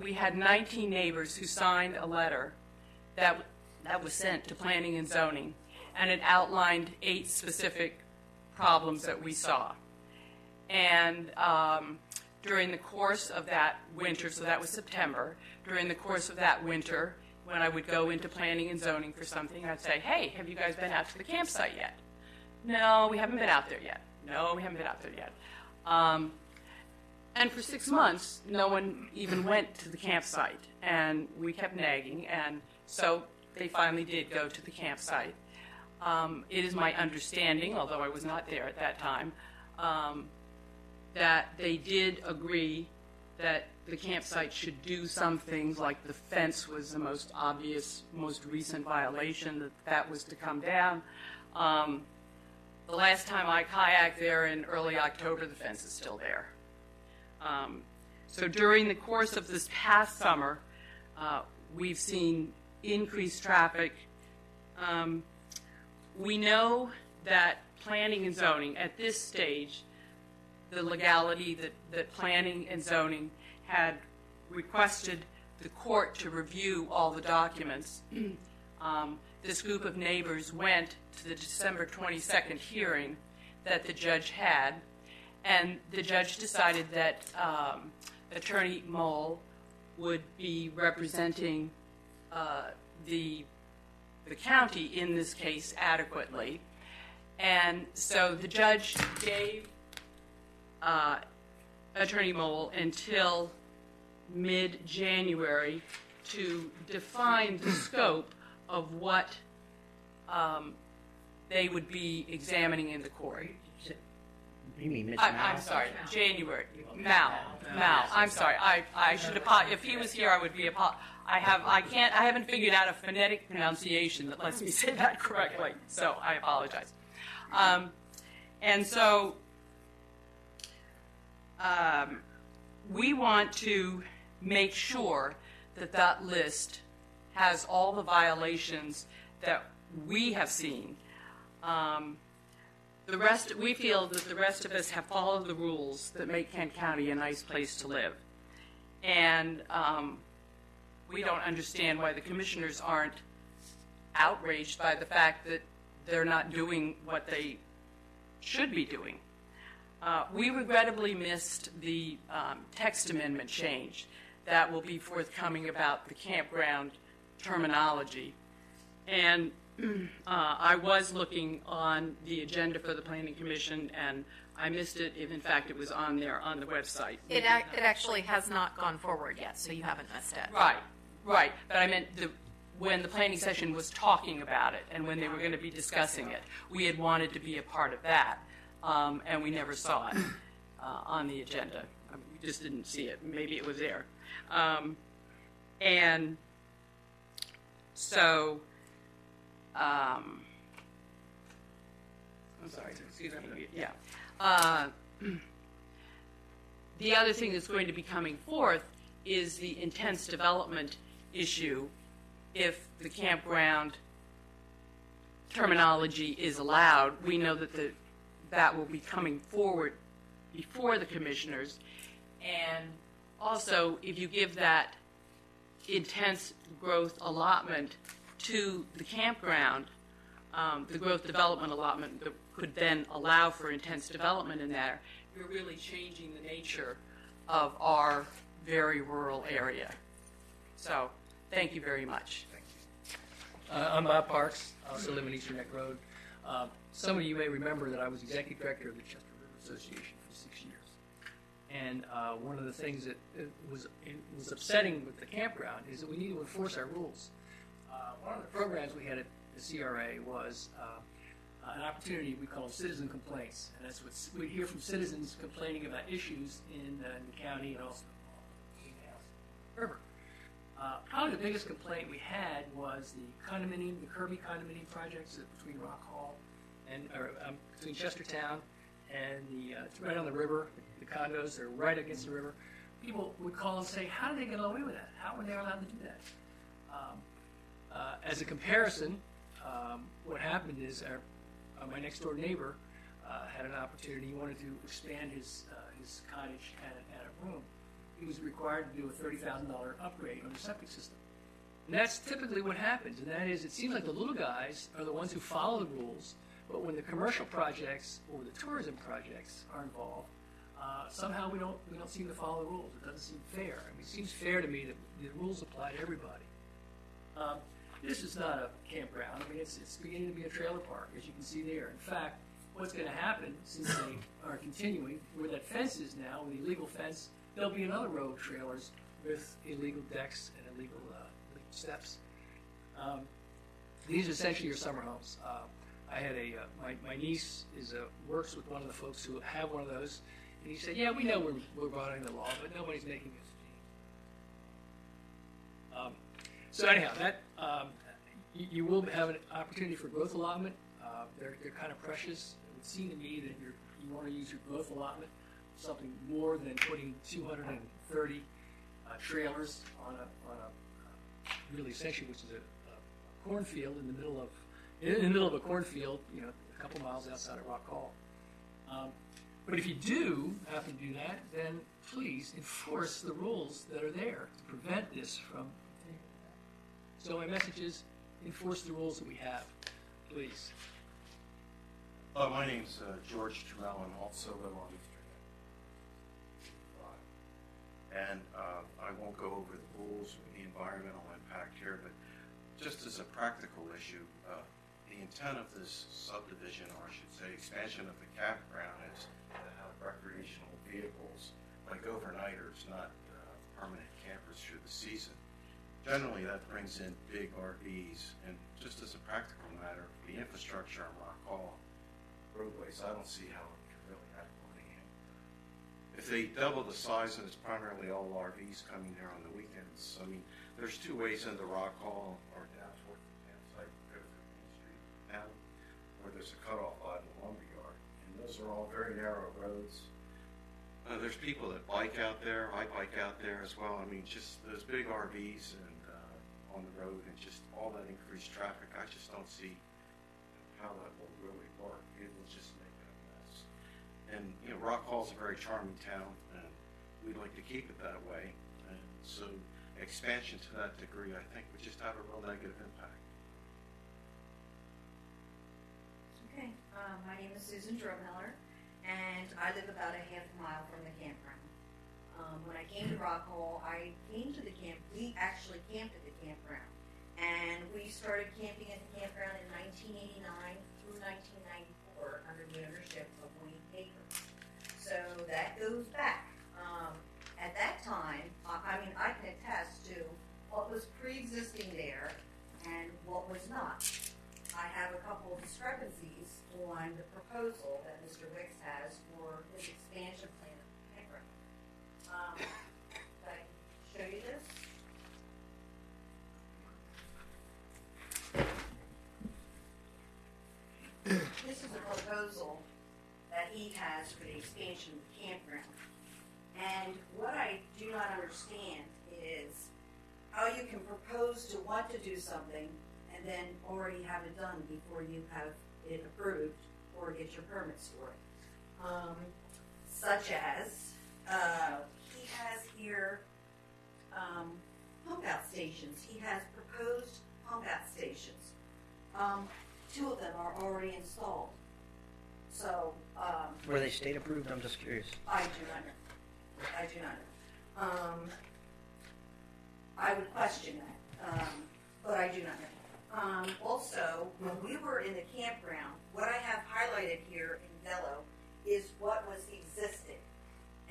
we had 19 neighbors who signed a letter that was sent to Planning and Zoning, and it outlined 8 specific problems that we saw. And during the course of that winter, so that was September, during the course of that winter, when I would go into Planning and Zoning for something, I'd say, hey, have you guys been out to the campsite yet? No, we haven't been out there yet. No, we haven't been out there yet. And for 6 months, no one even went to the campsite, and we kept nagging, and so they finally did go to the campsite. It is my understanding, although I was not there at that time, that they did agree that the campsite should do some things, like the fence was the most obvious, most recent violation, that was to come down. The last time I kayaked there in early October, the fence is still there. So during the course of this past summer, we've seen increased traffic. We know that Planning and Zoning, at this stage, the legality that Planning and Zoning had requested the court to review all the documents. This group of neighbors went to the December 22nd hearing that the judge had, and the judge decided that Attorney Mole would be representing the county in this case adequately. And so the judge gave Attorney Mole until mid-January to define the scope of what they would be examining in the court. You mean Mitch I'm sorry, January. Mal. I'm sorry. I should apologize. If he was here, I would be I haven't figured out a phonetic pronunciation that lets me say that correctly, so I apologize. And so we want to make sure that that list has all the violations that we have seen. We feel that the rest of us have followed the rules that make Kent County a nice place to live. And we don't understand why the commissioners aren't outraged by the fact that they're not doing what they should be doing. We regrettably missed the text amendment change that will be forthcoming about the campground terminology. And I was looking on the agenda for the Planning Commission, and I missed it if, in fact, it was on there on the website. It actually has not gone forward yet, so you haven't missed it. Right. But I meant when the planning session was talking about it and when they were going to be discussing it, we had wanted to be a part of that, and we never saw it on the agenda. I mean, we just didn't see it. Maybe it was there. And so... I'm sorry, excuse me. Yeah. The other thing that's going to be coming forth is the intense development issue if the campground terminology is allowed. We know that that will be coming forward before the commissioners. And also, if you give that intense growth allotment to the campground, the growth development allotment that could then allow for intense development in there, you're really changing the nature of our very rural area. So, thank you very much. I'm Bob Parks. I also live in Eastern Neck Road. Some of you may remember that I was executive director of the Chester River Association for 6 years. And one of the things that was upsetting with the campground is that we need to enforce our rules. One of the programs we had at the CRA was an opportunity we call citizen complaints, and that's what we hear from citizens complaining about issues in the county and also in the river. Probably the biggest complaint we had was the condominium, the Kirby condominium projects between Rock Hall and between Chestertown and it's right on the river. The condos are right against the river. People would call and say, "How did they get away with that? How were they allowed to do that?" As a comparison, what happened is my next door neighbor had an opportunity. He wanted to expand his cottage at a room. He was required to do a $30,000 upgrade on the septic system. And that's typically what happens, and that is it seems like the little guys are the ones who follow the rules, but when the commercial projects or the tourism projects are involved, somehow we don't seem to follow the rules. It doesn't seem fair. I mean, it seems fair to me that the rules apply to everybody. This is not a campground. I mean, it's beginning to be a trailer park, as you can see there. In fact, what's going to happen, since they are continuing, where that fence is now, with the illegal fence, there'll be another row of trailers with illegal decks and illegal steps. These essentially are summer homes. I had my niece works with one of the folks who have one of those, and he said, "Yeah, we know we're violating the law, but nobody's making us change." So anyhow, that you will have an opportunity for growth allotment. They're kind of precious. It would seem to me that you want to use your growth allotment something more than putting 230 trailers on a really essentially, which is a cornfield in the middle of a cornfield, a couple miles outside of Rock Hall. But if you do happen to do that, then please enforce the rules that are there to prevent this from continuing. So my message is enforce the rules that we have, please. My name's George Turrell, and also live on East Street. And I won't go over the rules or the environmental impact here, but just as a practical issue, the intent of this subdivision, or I should say expansion of the campground, is to have recreational vehicles like overnighters, not permanent campers through the season. Generally, that brings in big RVs, and just as a practical matter, the infrastructure on Rock Hall roadways, I don't see how it can really have money in. If they double the size and it's primarily all RVs coming there on the weekends, I mean, there's two ways into Rock Hall or down toward the campsite, go through Main Street down, where there's a cutoff line in the lumberyard, and those are all very narrow roads. There's people that bike out there. I bike out there as well. I mean, just those big RVs and on the road, and just all that increased traffic. I just don't see how that will really work. It will just make it a mess. And Rock Hall's a very charming town, and we'd like to keep it that way. And so, expansion to that degree, I think, would just have a real negative impact. Okay, my name is Susan Dromheller, and I live about a half mile from the campground. When I came to Rock Hall, we actually camped at the campground. And we started camping at the campground in 1989 through 1994 under the ownership of Wayne Baker. So that goes back. At that time, I can attest to what was pre-existing there and what was not. I have a couple of discrepancies on the proposal that Mr. Wicks has for his expansion plan of the campground. Can I show you this? This is a proposal that he has for the expansion of the campground. And what I do not understand is how you can propose to want to do something and then already have it done before you have it approved or get your permits for it. Such as, he has here pump out stations. He has proposed pump out stations. 2 of them are already installed. So, Were they state approved? I'm just curious. I do not know. I do not know. I would question that, but I do not know. Also, when we were in the campground, what I have highlighted here in yellow is what was existing.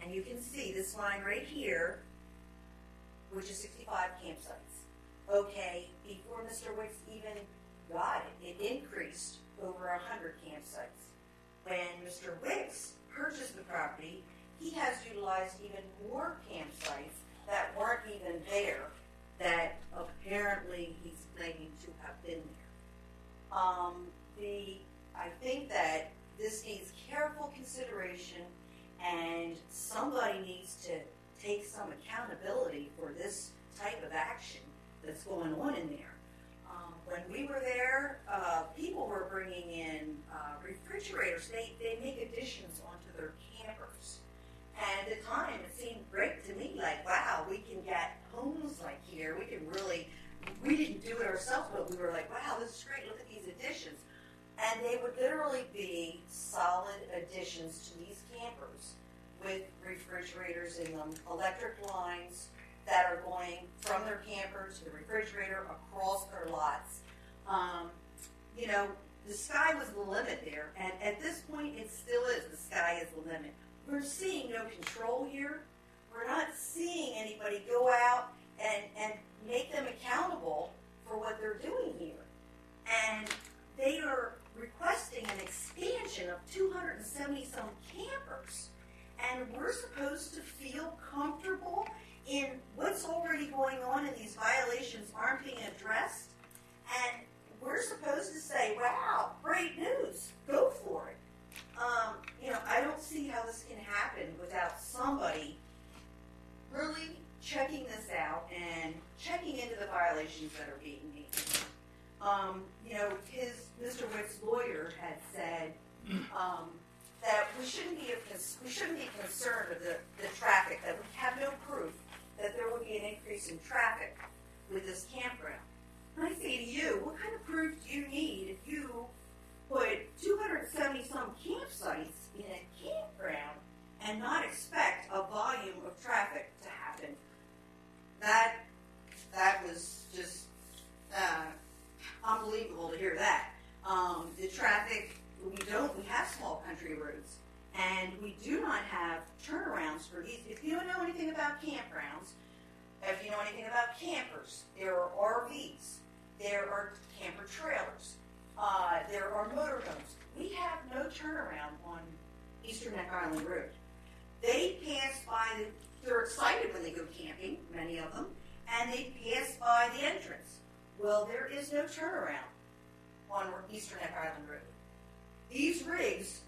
And you can see this line right here, which is 65 campsites. Okay, before Mr. Wicks even got it, it increased over 100 campsites. When Mr. Wicks purchased the property, he has utilized even more campsites that weren't even there that apparently he's claiming to have been there. I think that this needs careful consideration, and somebody needs to take some accountability for this type of action that's going on in there. When we were there, people were bringing in refrigerators. They make additions onto their campers. And at the time, it seemed great to me, like, wow, we can get homes like here. We didn't do it ourselves, but we were like, wow, this is great. Look at these additions. And they would literally be solid additions to these campers with refrigerators in them, electric lines that are going from their camper to the refrigerator across their lots. You know, the sky was the limit there, and at this point it still is. The sky is the limit. We're seeing no control here. We're not seeing anybody go out and make them accountable for what they're doing here. And they are requesting an expansion of 270-some campers. And we're supposed to feel comfortable in what's already going on, and these violations aren't being addressed. And we're supposed to say, wow, great news, go for it. You know, I don't see how this can happen without somebody really checking this out and checking into the violations that are being made. You know, Mr. Wick's lawyer had said that we shouldn't be concerned of the traffic, that we have no proof that there would be an increase in traffic with this campground. And I say to you, what kind of proof do you need if you put 270-some campsites in a campground and not expect a volume of traffic to happen? That was just unbelievable to hear that. The traffic, we have small country roads, and we do not have turnarounds for these. If you don't know anything about campgrounds, if you know anything about campers, there are RVs, there are camper trailers, there are motorhomes. We have no turnaround on Eastern Neck Island Road. They pass by, they're excited when they go camping, many of them, and they pass by the entrance. Well, there is no turnaround on Eastern Neck Island Road. These rigs,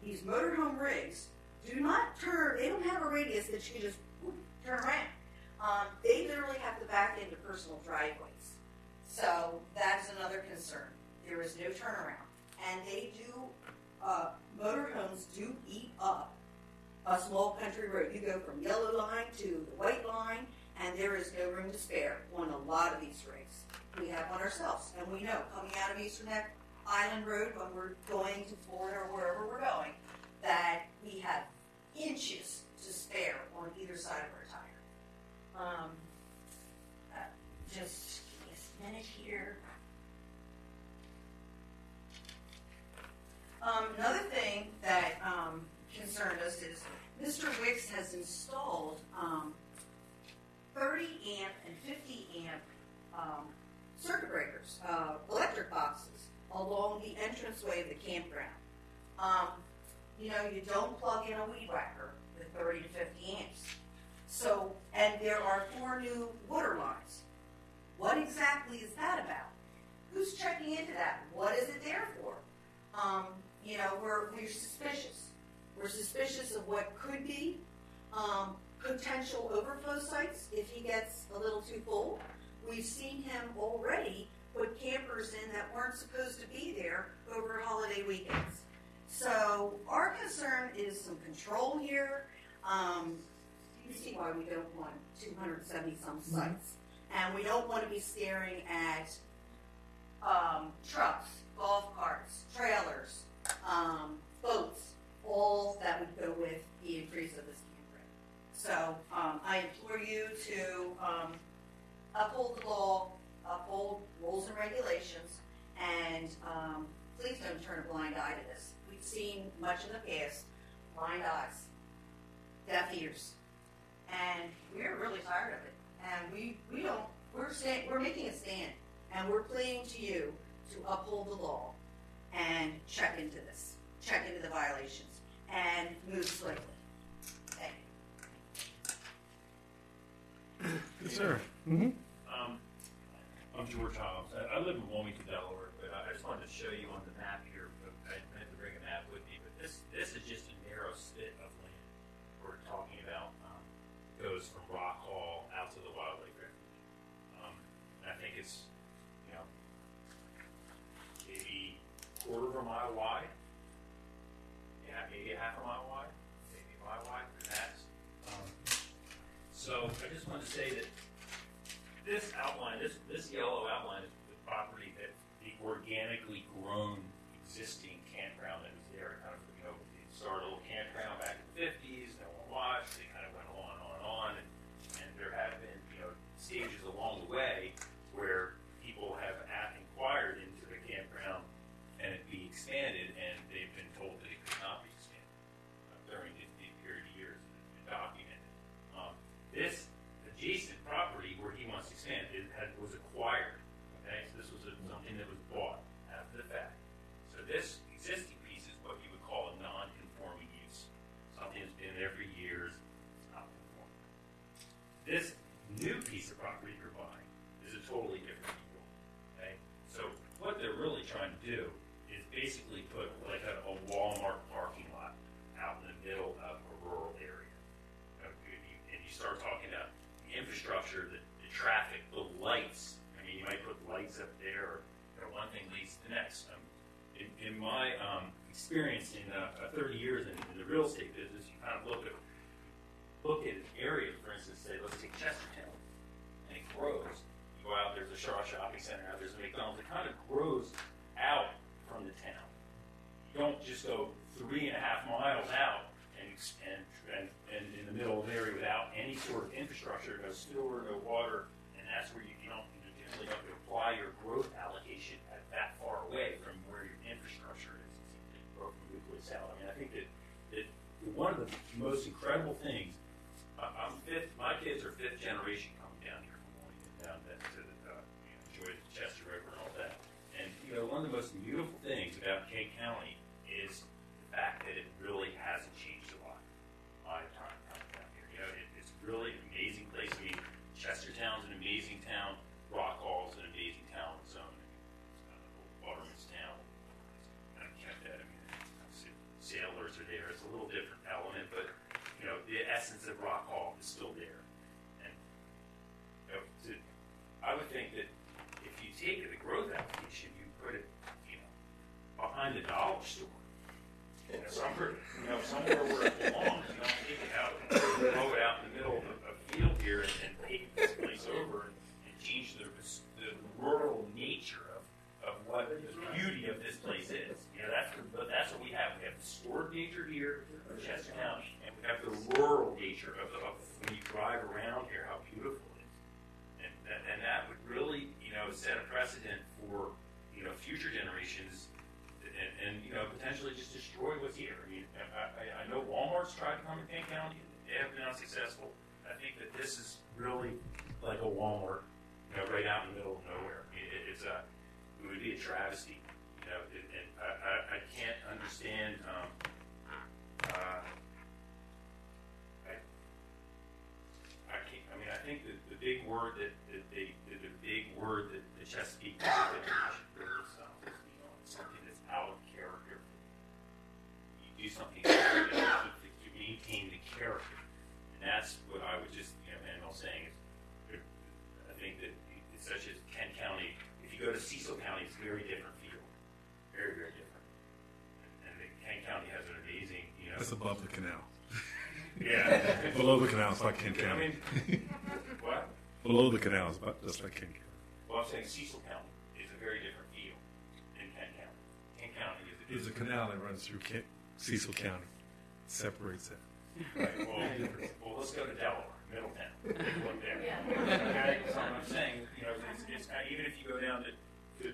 these motorhome rigs, do not turn, they don't have a radius that you can just turn around. They literally have to back into personal driveways. So that's another concern. There is no turnaround. And they do, motorhomes do eat up a small country road. You go from yellow line to the white line, and there is no room to spare on a lot of these rigs. We have one ourselves, and we know coming out of Eastern Neck Island Road when we're going to Florida or wherever we're going, that we have inches to spare on either side of our tire. Just give me a minute here. Another thing that concerned us is Mr. Wicks has installed 30 amp and 50 amp circuit breakers, electric boxes, along the entranceway of the campground. You know, you don't plug in a weed whacker with 30 to 50 amps. So, and there are 4 new water lines. What exactly is that about? Who's checking into that? What is it there for? You know, we're suspicious. We're suspicious of what could be potential overflow sites if he gets a little too full. We've seen him already put campers in that weren't supposed to be there over holiday weekends. So our concern is some control here. You see why we don't want 270-some sites. And we don't want to be staring at trucks, golf carts, trailers, boats, all that would go with the increase of this campground. So I implore you to uphold the law, uphold rules and regulations, and please don't turn a blind eye to this. We've seen much in the past, blind eyes, deaf ears, and we're really tired of it. And we're making a stand, and we're pleading to you to uphold the law and check into this, check into the violations, and move swiftly. Thank you. Yes, sir. I'm George Hobbs. I live in Wilmington, Delaware, but I just wanted to show you on the map here. I meant to bring a map with me, but this is just a narrow spit of land we're talking about. Goes from Rock Hall out to the Wildlife Refuge. And I think it's, maybe a quarter of a mile wide. Yeah, maybe a half a mile wide, maybe a mile wide, perhaps. So I just wanted to say that this outline, this yellow outline is the property that the organically grown existing campground that was there. Kind of, it started a little campground back in the 50s, no one watched, they kind of went on, and there have been, stages along the way where people have inquired into the campground and it be expanded, and they've been told that it could not be expanded during the period of years that it's been documented. This adjacent property where he wants to expand was acquired. Okay, so this was something that was bought after the fact. So this existing piece is what you would call a non-conforming use. Something that's been there for years, it's not conforming. This new piece of property you're buying is a totally different deal. Okay, so what they're really trying to do is basically put like a Walmart parking lot out in the middle of a rural area. And you start talking about the infrastructure, the traffic, the lights. I mean, you might put lights up there, or one thing leads to the next. In my experience in 30 years in the real estate business, you kind of look at an area, for instance, say, let's take Chestertown, and it grows. You go out, there's a Shaw Shopping Center, out there's a McDonald's. It kind of grows out from the town. You don't just go 3.5 miles out and in the middle of the area without any sort of infrastructure, no sewer, no water, and that's where you generally don't apply your growth allocation that far away from where your infrastructure is. It's grow from nuclear south. I mean, I think that one of the most incredible things. I'm fifth. My kids are fifth generation coming down here from Wilmington down to enjoy the Chester River and all that. And one of the most beautiful things about Kent County is the fact that it really hasn't changed a lot. My time coming down here, it's really an amazing place. I mean, Chestertown's an amazing town. Rock Hall's an amazing town on its own. Waterman's town. I can't that. I mean, sailors are there. It's a little different element, but the essence of Rock Hall is still there. And I would think that if you take the growth application, you put it, behind the dollar store. Somewhere where it belongs. You don't take it out and throw it out in the middle of a field here and take this place over and change the rural nature of what the beauty of this place is. That's what we have. We have the historic nature here of Chester County, and we have the rural nature of when you drive around here, how beautiful it is. And that would really, set a precedent for, future generations and potentially just destroy what's here. I mean, I know Walmart's tried to come to Kent County. They have been unsuccessful. I think that this is really like a Walmart, right out in the middle of nowhere. I mean, it would be a travesty, and I can't understand. I think that the big word that the Chesapeake is something that's out of character. You do something to maintain the character, and that's what I would just end up saying is I think that it's such as Kent County. If you go to Cecil County, it's a very different feel, very very different. And Kent County has an amazing That's above the canal. Yeah. Below the canal, it's like Kent County. What? Below the canal is just like Kent County. Well, I'm saying Cecil County is a very different feel than Kent County. Kent County is There's a canal that runs through Cecil County. It separates it. Right. Well, let's go to Delaware, Middletown. Look there. Okay. So I'm saying, it's even if you go down to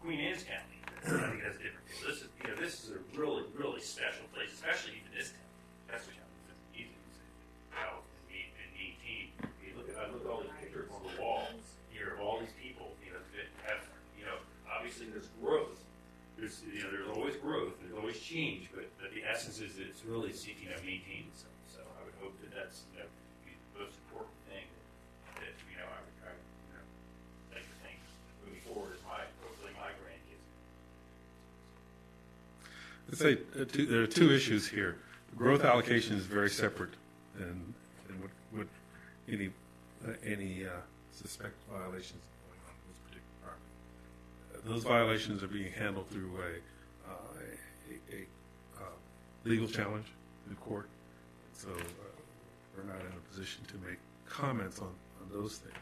Queen Anne's County, I think that's different. This is a really really special place, especially even this town. Chester County. It's easy to say how it's been maintained. I look at all these pictures on the wall here of all these people, that have, obviously change, but the essence is that it's really seeking to maintain itself. So I would hope that that's the most important thing that I would like to think moving forward as hopefully my grandkids. Let's say there are two issues here. Growth allocation is very separate than what any suspect violations going on in this particular property. Those violations are being handled through a legal challenge in court. So we're not in a position to make comments on those things.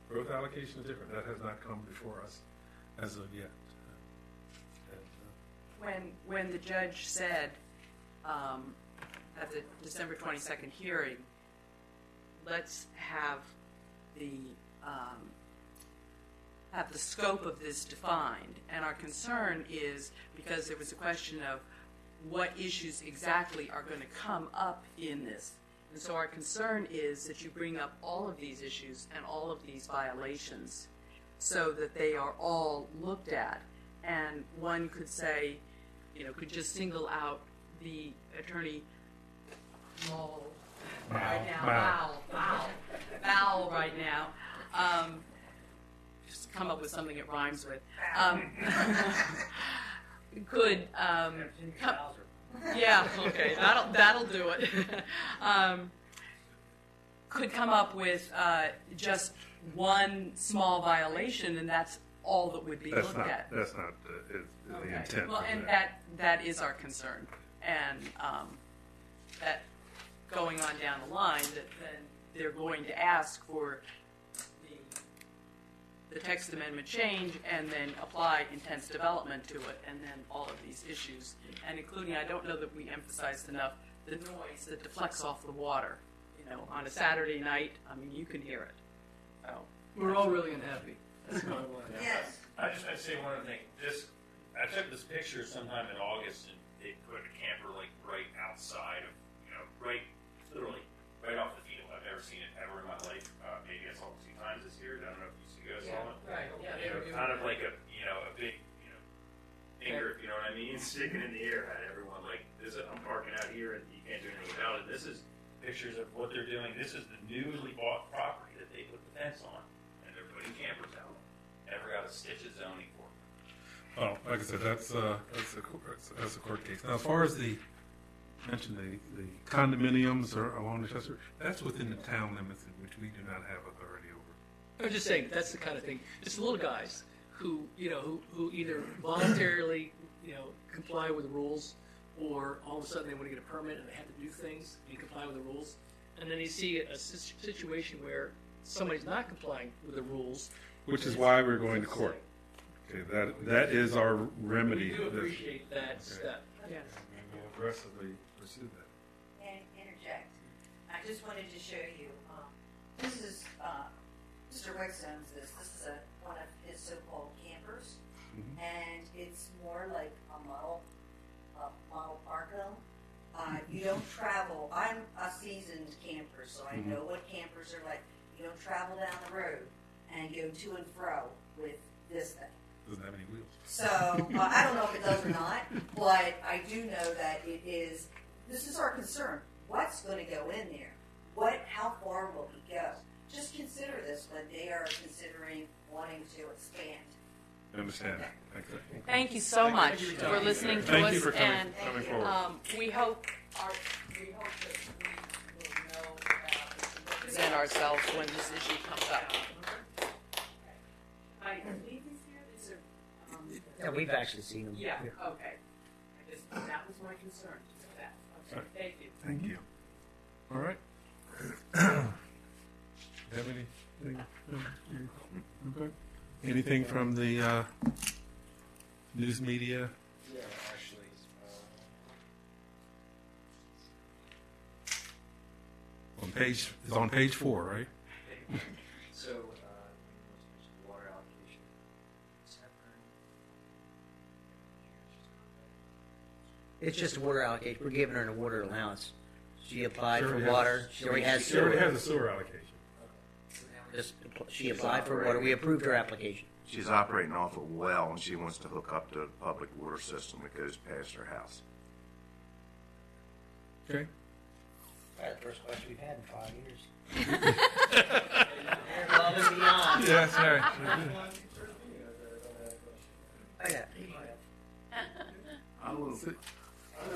Growth allocation is different. That has not come before us as of yet. When the judge said at the December 22nd hearing, let's have the scope of this defined, and our concern is because there was a question of what issues exactly are going to come up in this. And so our concern is that you bring up all of these issues and all of these violations so that they are all looked at. And one could say, could just single out the attorney Val right now. Just come up with something it rhymes with. Could yeah, okay, that'll do it. Could come up with just one small violation, and that's all that would be looked at. That's not the intent. Well, and that is our concern, and that going on down the line, that then they're going to ask for the text amendment change and then apply intense development to it, and then all of these issues, and including, I don't know that we emphasized enough, the noise that deflects off the water. On a Saturday night, you can hear it. So we're all really unhappy. That's what I want. Yes. I'd say one other thing. I took this picture sometime in August, and they put a camper right outside of, literally right off the field. I've never seen it ever in my life. Maybe I saw it a few times this year. I don't know if you guys saw it. Right. Yeah. Kind of like a big finger, if you know what I mean, sticking in the air at everyone. Like I'm parking out here, and you can't do anything about it. This is pictures of what they're doing. This is the newly bought property that they put the fence on, and they're putting campers out. Never got a stitch of zoning for it. Well, like I said, that's a court case. Now, as far as the condominiums or along the Chester, that's within the town limits in which we do not have authority over. I'm just saying that's the kind of thing. It's the little guys who either voluntarily comply with the rules, or all of a sudden they want to get a permit and they have to do things and comply with the rules, and then you see a situation where somebody's not complying with the rules. Which is why we're going to court. Okay, that is our remedy. We do appreciate that step. Yes. We will aggressively pursue that. And interject. I just wanted to show you. This is Mr. Wicks owns this. This is one of his so-called campers, and it's more like a model park home. You don't travel. I'm a seasoned camper, so I know what campers are like. You don't travel down the road and go to and fro with this thing. Doesn't have any wheels. So I don't know if it does or not, but I do know that it is. This is our concern. What's going to go in there? How far will it go? Just consider this when they are considering wanting to expand. I understand. Thank you so much for listening to us. Thank you for coming forward. We hope that we will know to present ourselves when this issue comes up. I believe these here. Yeah, we've actually seen them. Yeah. Okay. That was my concern. Okay. Thank you. Thank you. All right. Have anything? Okay. Anything from the news media? Yeah, actually. It's on page 4, right? So, water allocation. It's just a water allocation. We're giving her a water allowance. She applied She for already water. She already has She already sewer. has a sewer allocation. She applied for water. We approved her application. She's operating off a well, and she wants to hook up to a public water system that goes past her house. Okay. That's the first question we've had in 5 years. Above and beyond. Yes, sir. Oh, yeah. I'm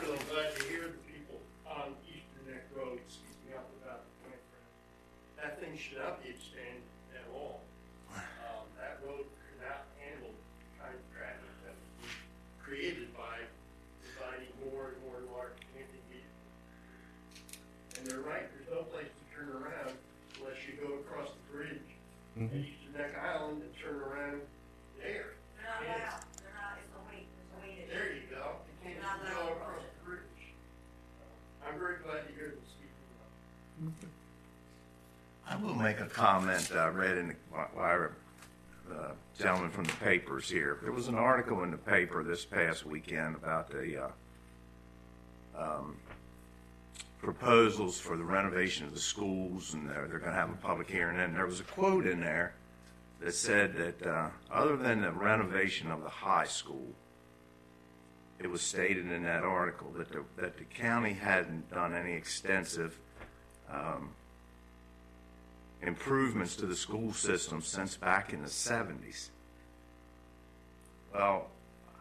really glad to hear the people on Eastern Neck Road speaking up about the campground. That thing should not be expanded at all. That road could not handle the kind of traffic that would be created by designing more and more large camping vehicles. And they're right, there's no place to turn around unless you go across the bridge at Eastern Neck Island and turn around there. They're not allowed. They're not, it's a wait, there's a wait. There you go. You You're can't not go allowed to across cross the bridge. I'm very glad to hear them speaking up. I will make a comment I read in the gentleman from the papers here. There was an article in the paper this past weekend about the proposals for the renovation of the schools, and they're going to have a public hearing. And there was a quote in there that said that other than the renovation of the high school, it was stated in that article that the county hadn't done any extensive improvements to the school system since back in the 70s. Well,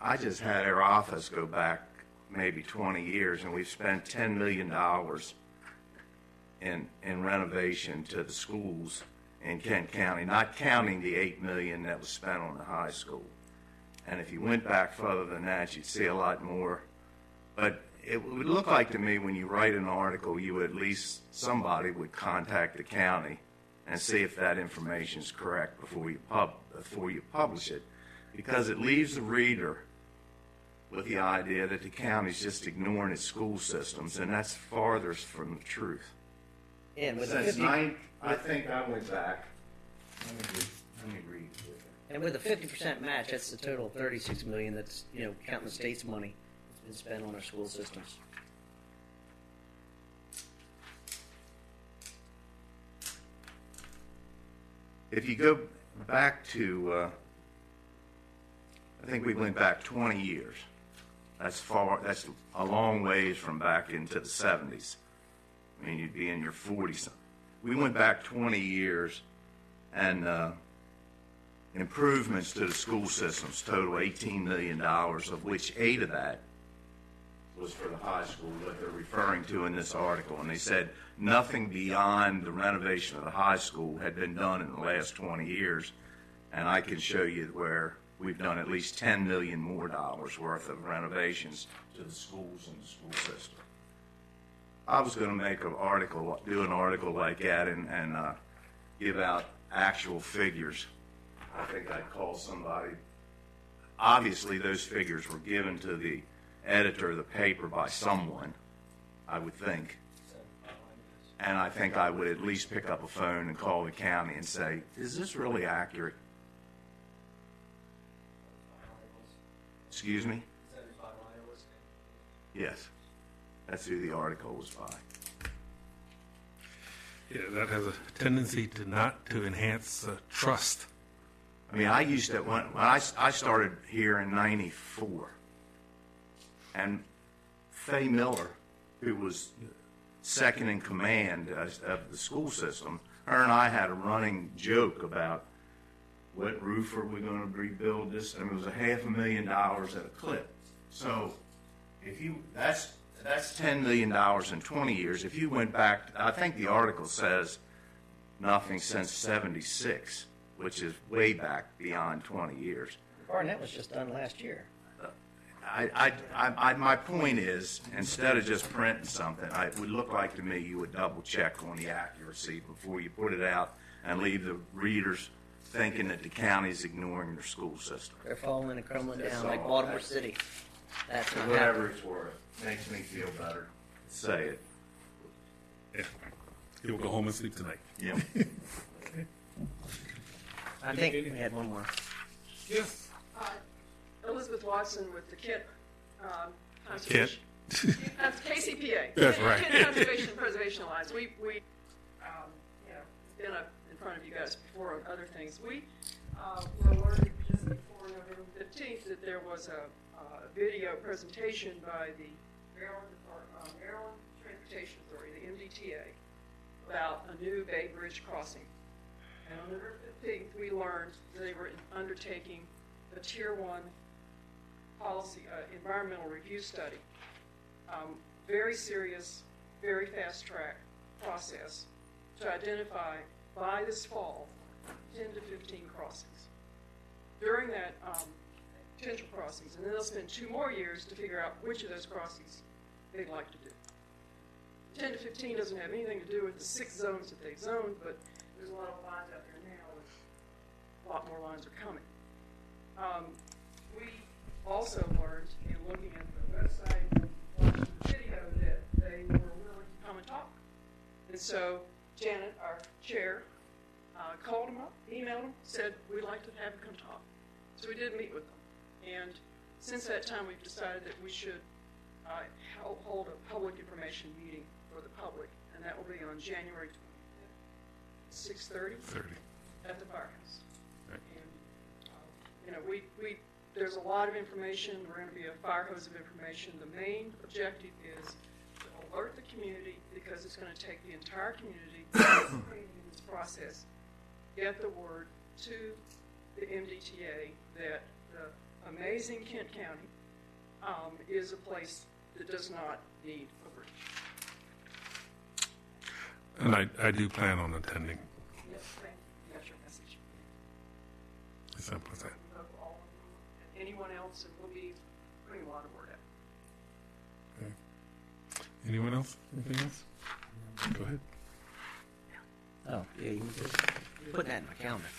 I just had our office go back maybe 20 years, and we've spent $10 million in renovation to the schools in Kent County, not counting the $8 million that was spent on the high school. And if you went back further than that, you'd see a lot more. But it would look like to me when you write an article, you would at least, somebody would contact the county and see if that information is correct before you publish it, because it leaves the reader with the idea that the county's just ignoring its school systems, and that's farthest from the truth. And with Since I think I went back. Let me read. And with a 50% match, that's the total of $36 million. That's, counting the state's money that's been spent on our school systems. If you go back to, I think we went back 20 years. That's a long ways from back into the 70s. I mean, you'd be in your 40s. We went back 20 years, and improvements to the school systems total $18 million, of which 8 of that was for the high school that they're referring to in this article. And they said nothing beyond the renovation of the high school had been done in the last 20 years. And I can show you where we've done at least $10 million more worth of renovations to the schools and the school system. I was going to make an article, do an article like that, and give out actual figures. I think I'd call somebody. Obviously, those figures were given to the editor of the paper by someone, I would think. And I think I would at least pick up a phone and call the county and say, is this really accurate? Excuse me? Yes. That's who the article was by. Yeah, that has a tendency to enhance trust. I mean, I used to, when I started here in 94, and Fay Miller, who was second in command of the school system, her and I had a running joke about what roof are we going to rebuild this, and it was $500,000 at a clip. So if you, that's $10 million in 20 years. If you went back, I think the article says nothing since 76, which is way back beyond 20 years. Barnett was just done last year. My point is, instead of just printing something, it would look like to me you would double check on the accuracy before you put it out and leave the readers thinking that the county's ignoring their school system. They're falling and crumbling down like Baltimore City. That's what whatever it's worth. Makes me feel better. Say it. Yeah. You'll go home and sleep tonight. Yeah. I think we had one more. Yes. Elizabeth Watson with the KIT Kit. KCPA. That's right. KIT Conservation and Preservation Alliance. We been up in front of you guys before on other things. We were alerted just before November 15th that there was a video presentation by the Maryland about a new Bay Bridge crossing. And on November 15th, we learned they were undertaking a Tier 1 policy, environmental review study. Very serious, very fast-track process to identify by this fall 10 to 15 crossings. During that potential crossings, and then they'll spend 2 more years to figure out which of those crossings they'd like to do. 10 to 15 doesn't have anything to do with the 6 zones that they've zoned, but there's a lot of lines out there now, and a lot more lines are coming. We also learned in looking at the website, watching the video, that they were willing to come and talk. And so Janet, our chair, called them up, emailed them, said, we'd like to have them come talk. So we did meet with them. And since that time, we've decided that we should hold a public information meeting for the public, and that will be on January 25th, 6:30 at the firehouse. Right. And, there's a lot of information. We're going to be a fire hose of information. The main objective is to alert the community, because it's going to take the entire community in this process, get the word to the MDTA that the amazing Kent County is a place that does not need a bridge. And I do plan on attending. Yes, thank you. That's your message. As simple as that. And anyone else, and we'll be putting a lot of word out. Okay. Anyone else? Anything else? Go ahead. Oh, yeah, you can put that in my calendar.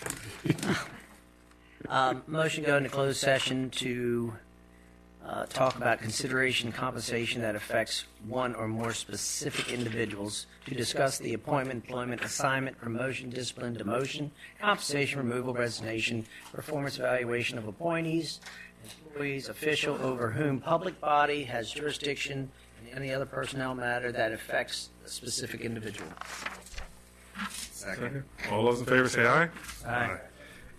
Motion to go into closed session to talk about consideration and compensation that affects one or more specific individuals, to discuss the appointment, employment, assignment, promotion, discipline, demotion, compensation, removal, resignation, performance evaluation of appointees, employees, official over whom public body has jurisdiction, and any other personnel matter that affects a specific individual. Second. All those in favor say aye. Aye.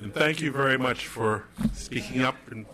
And thank you very much for speaking up and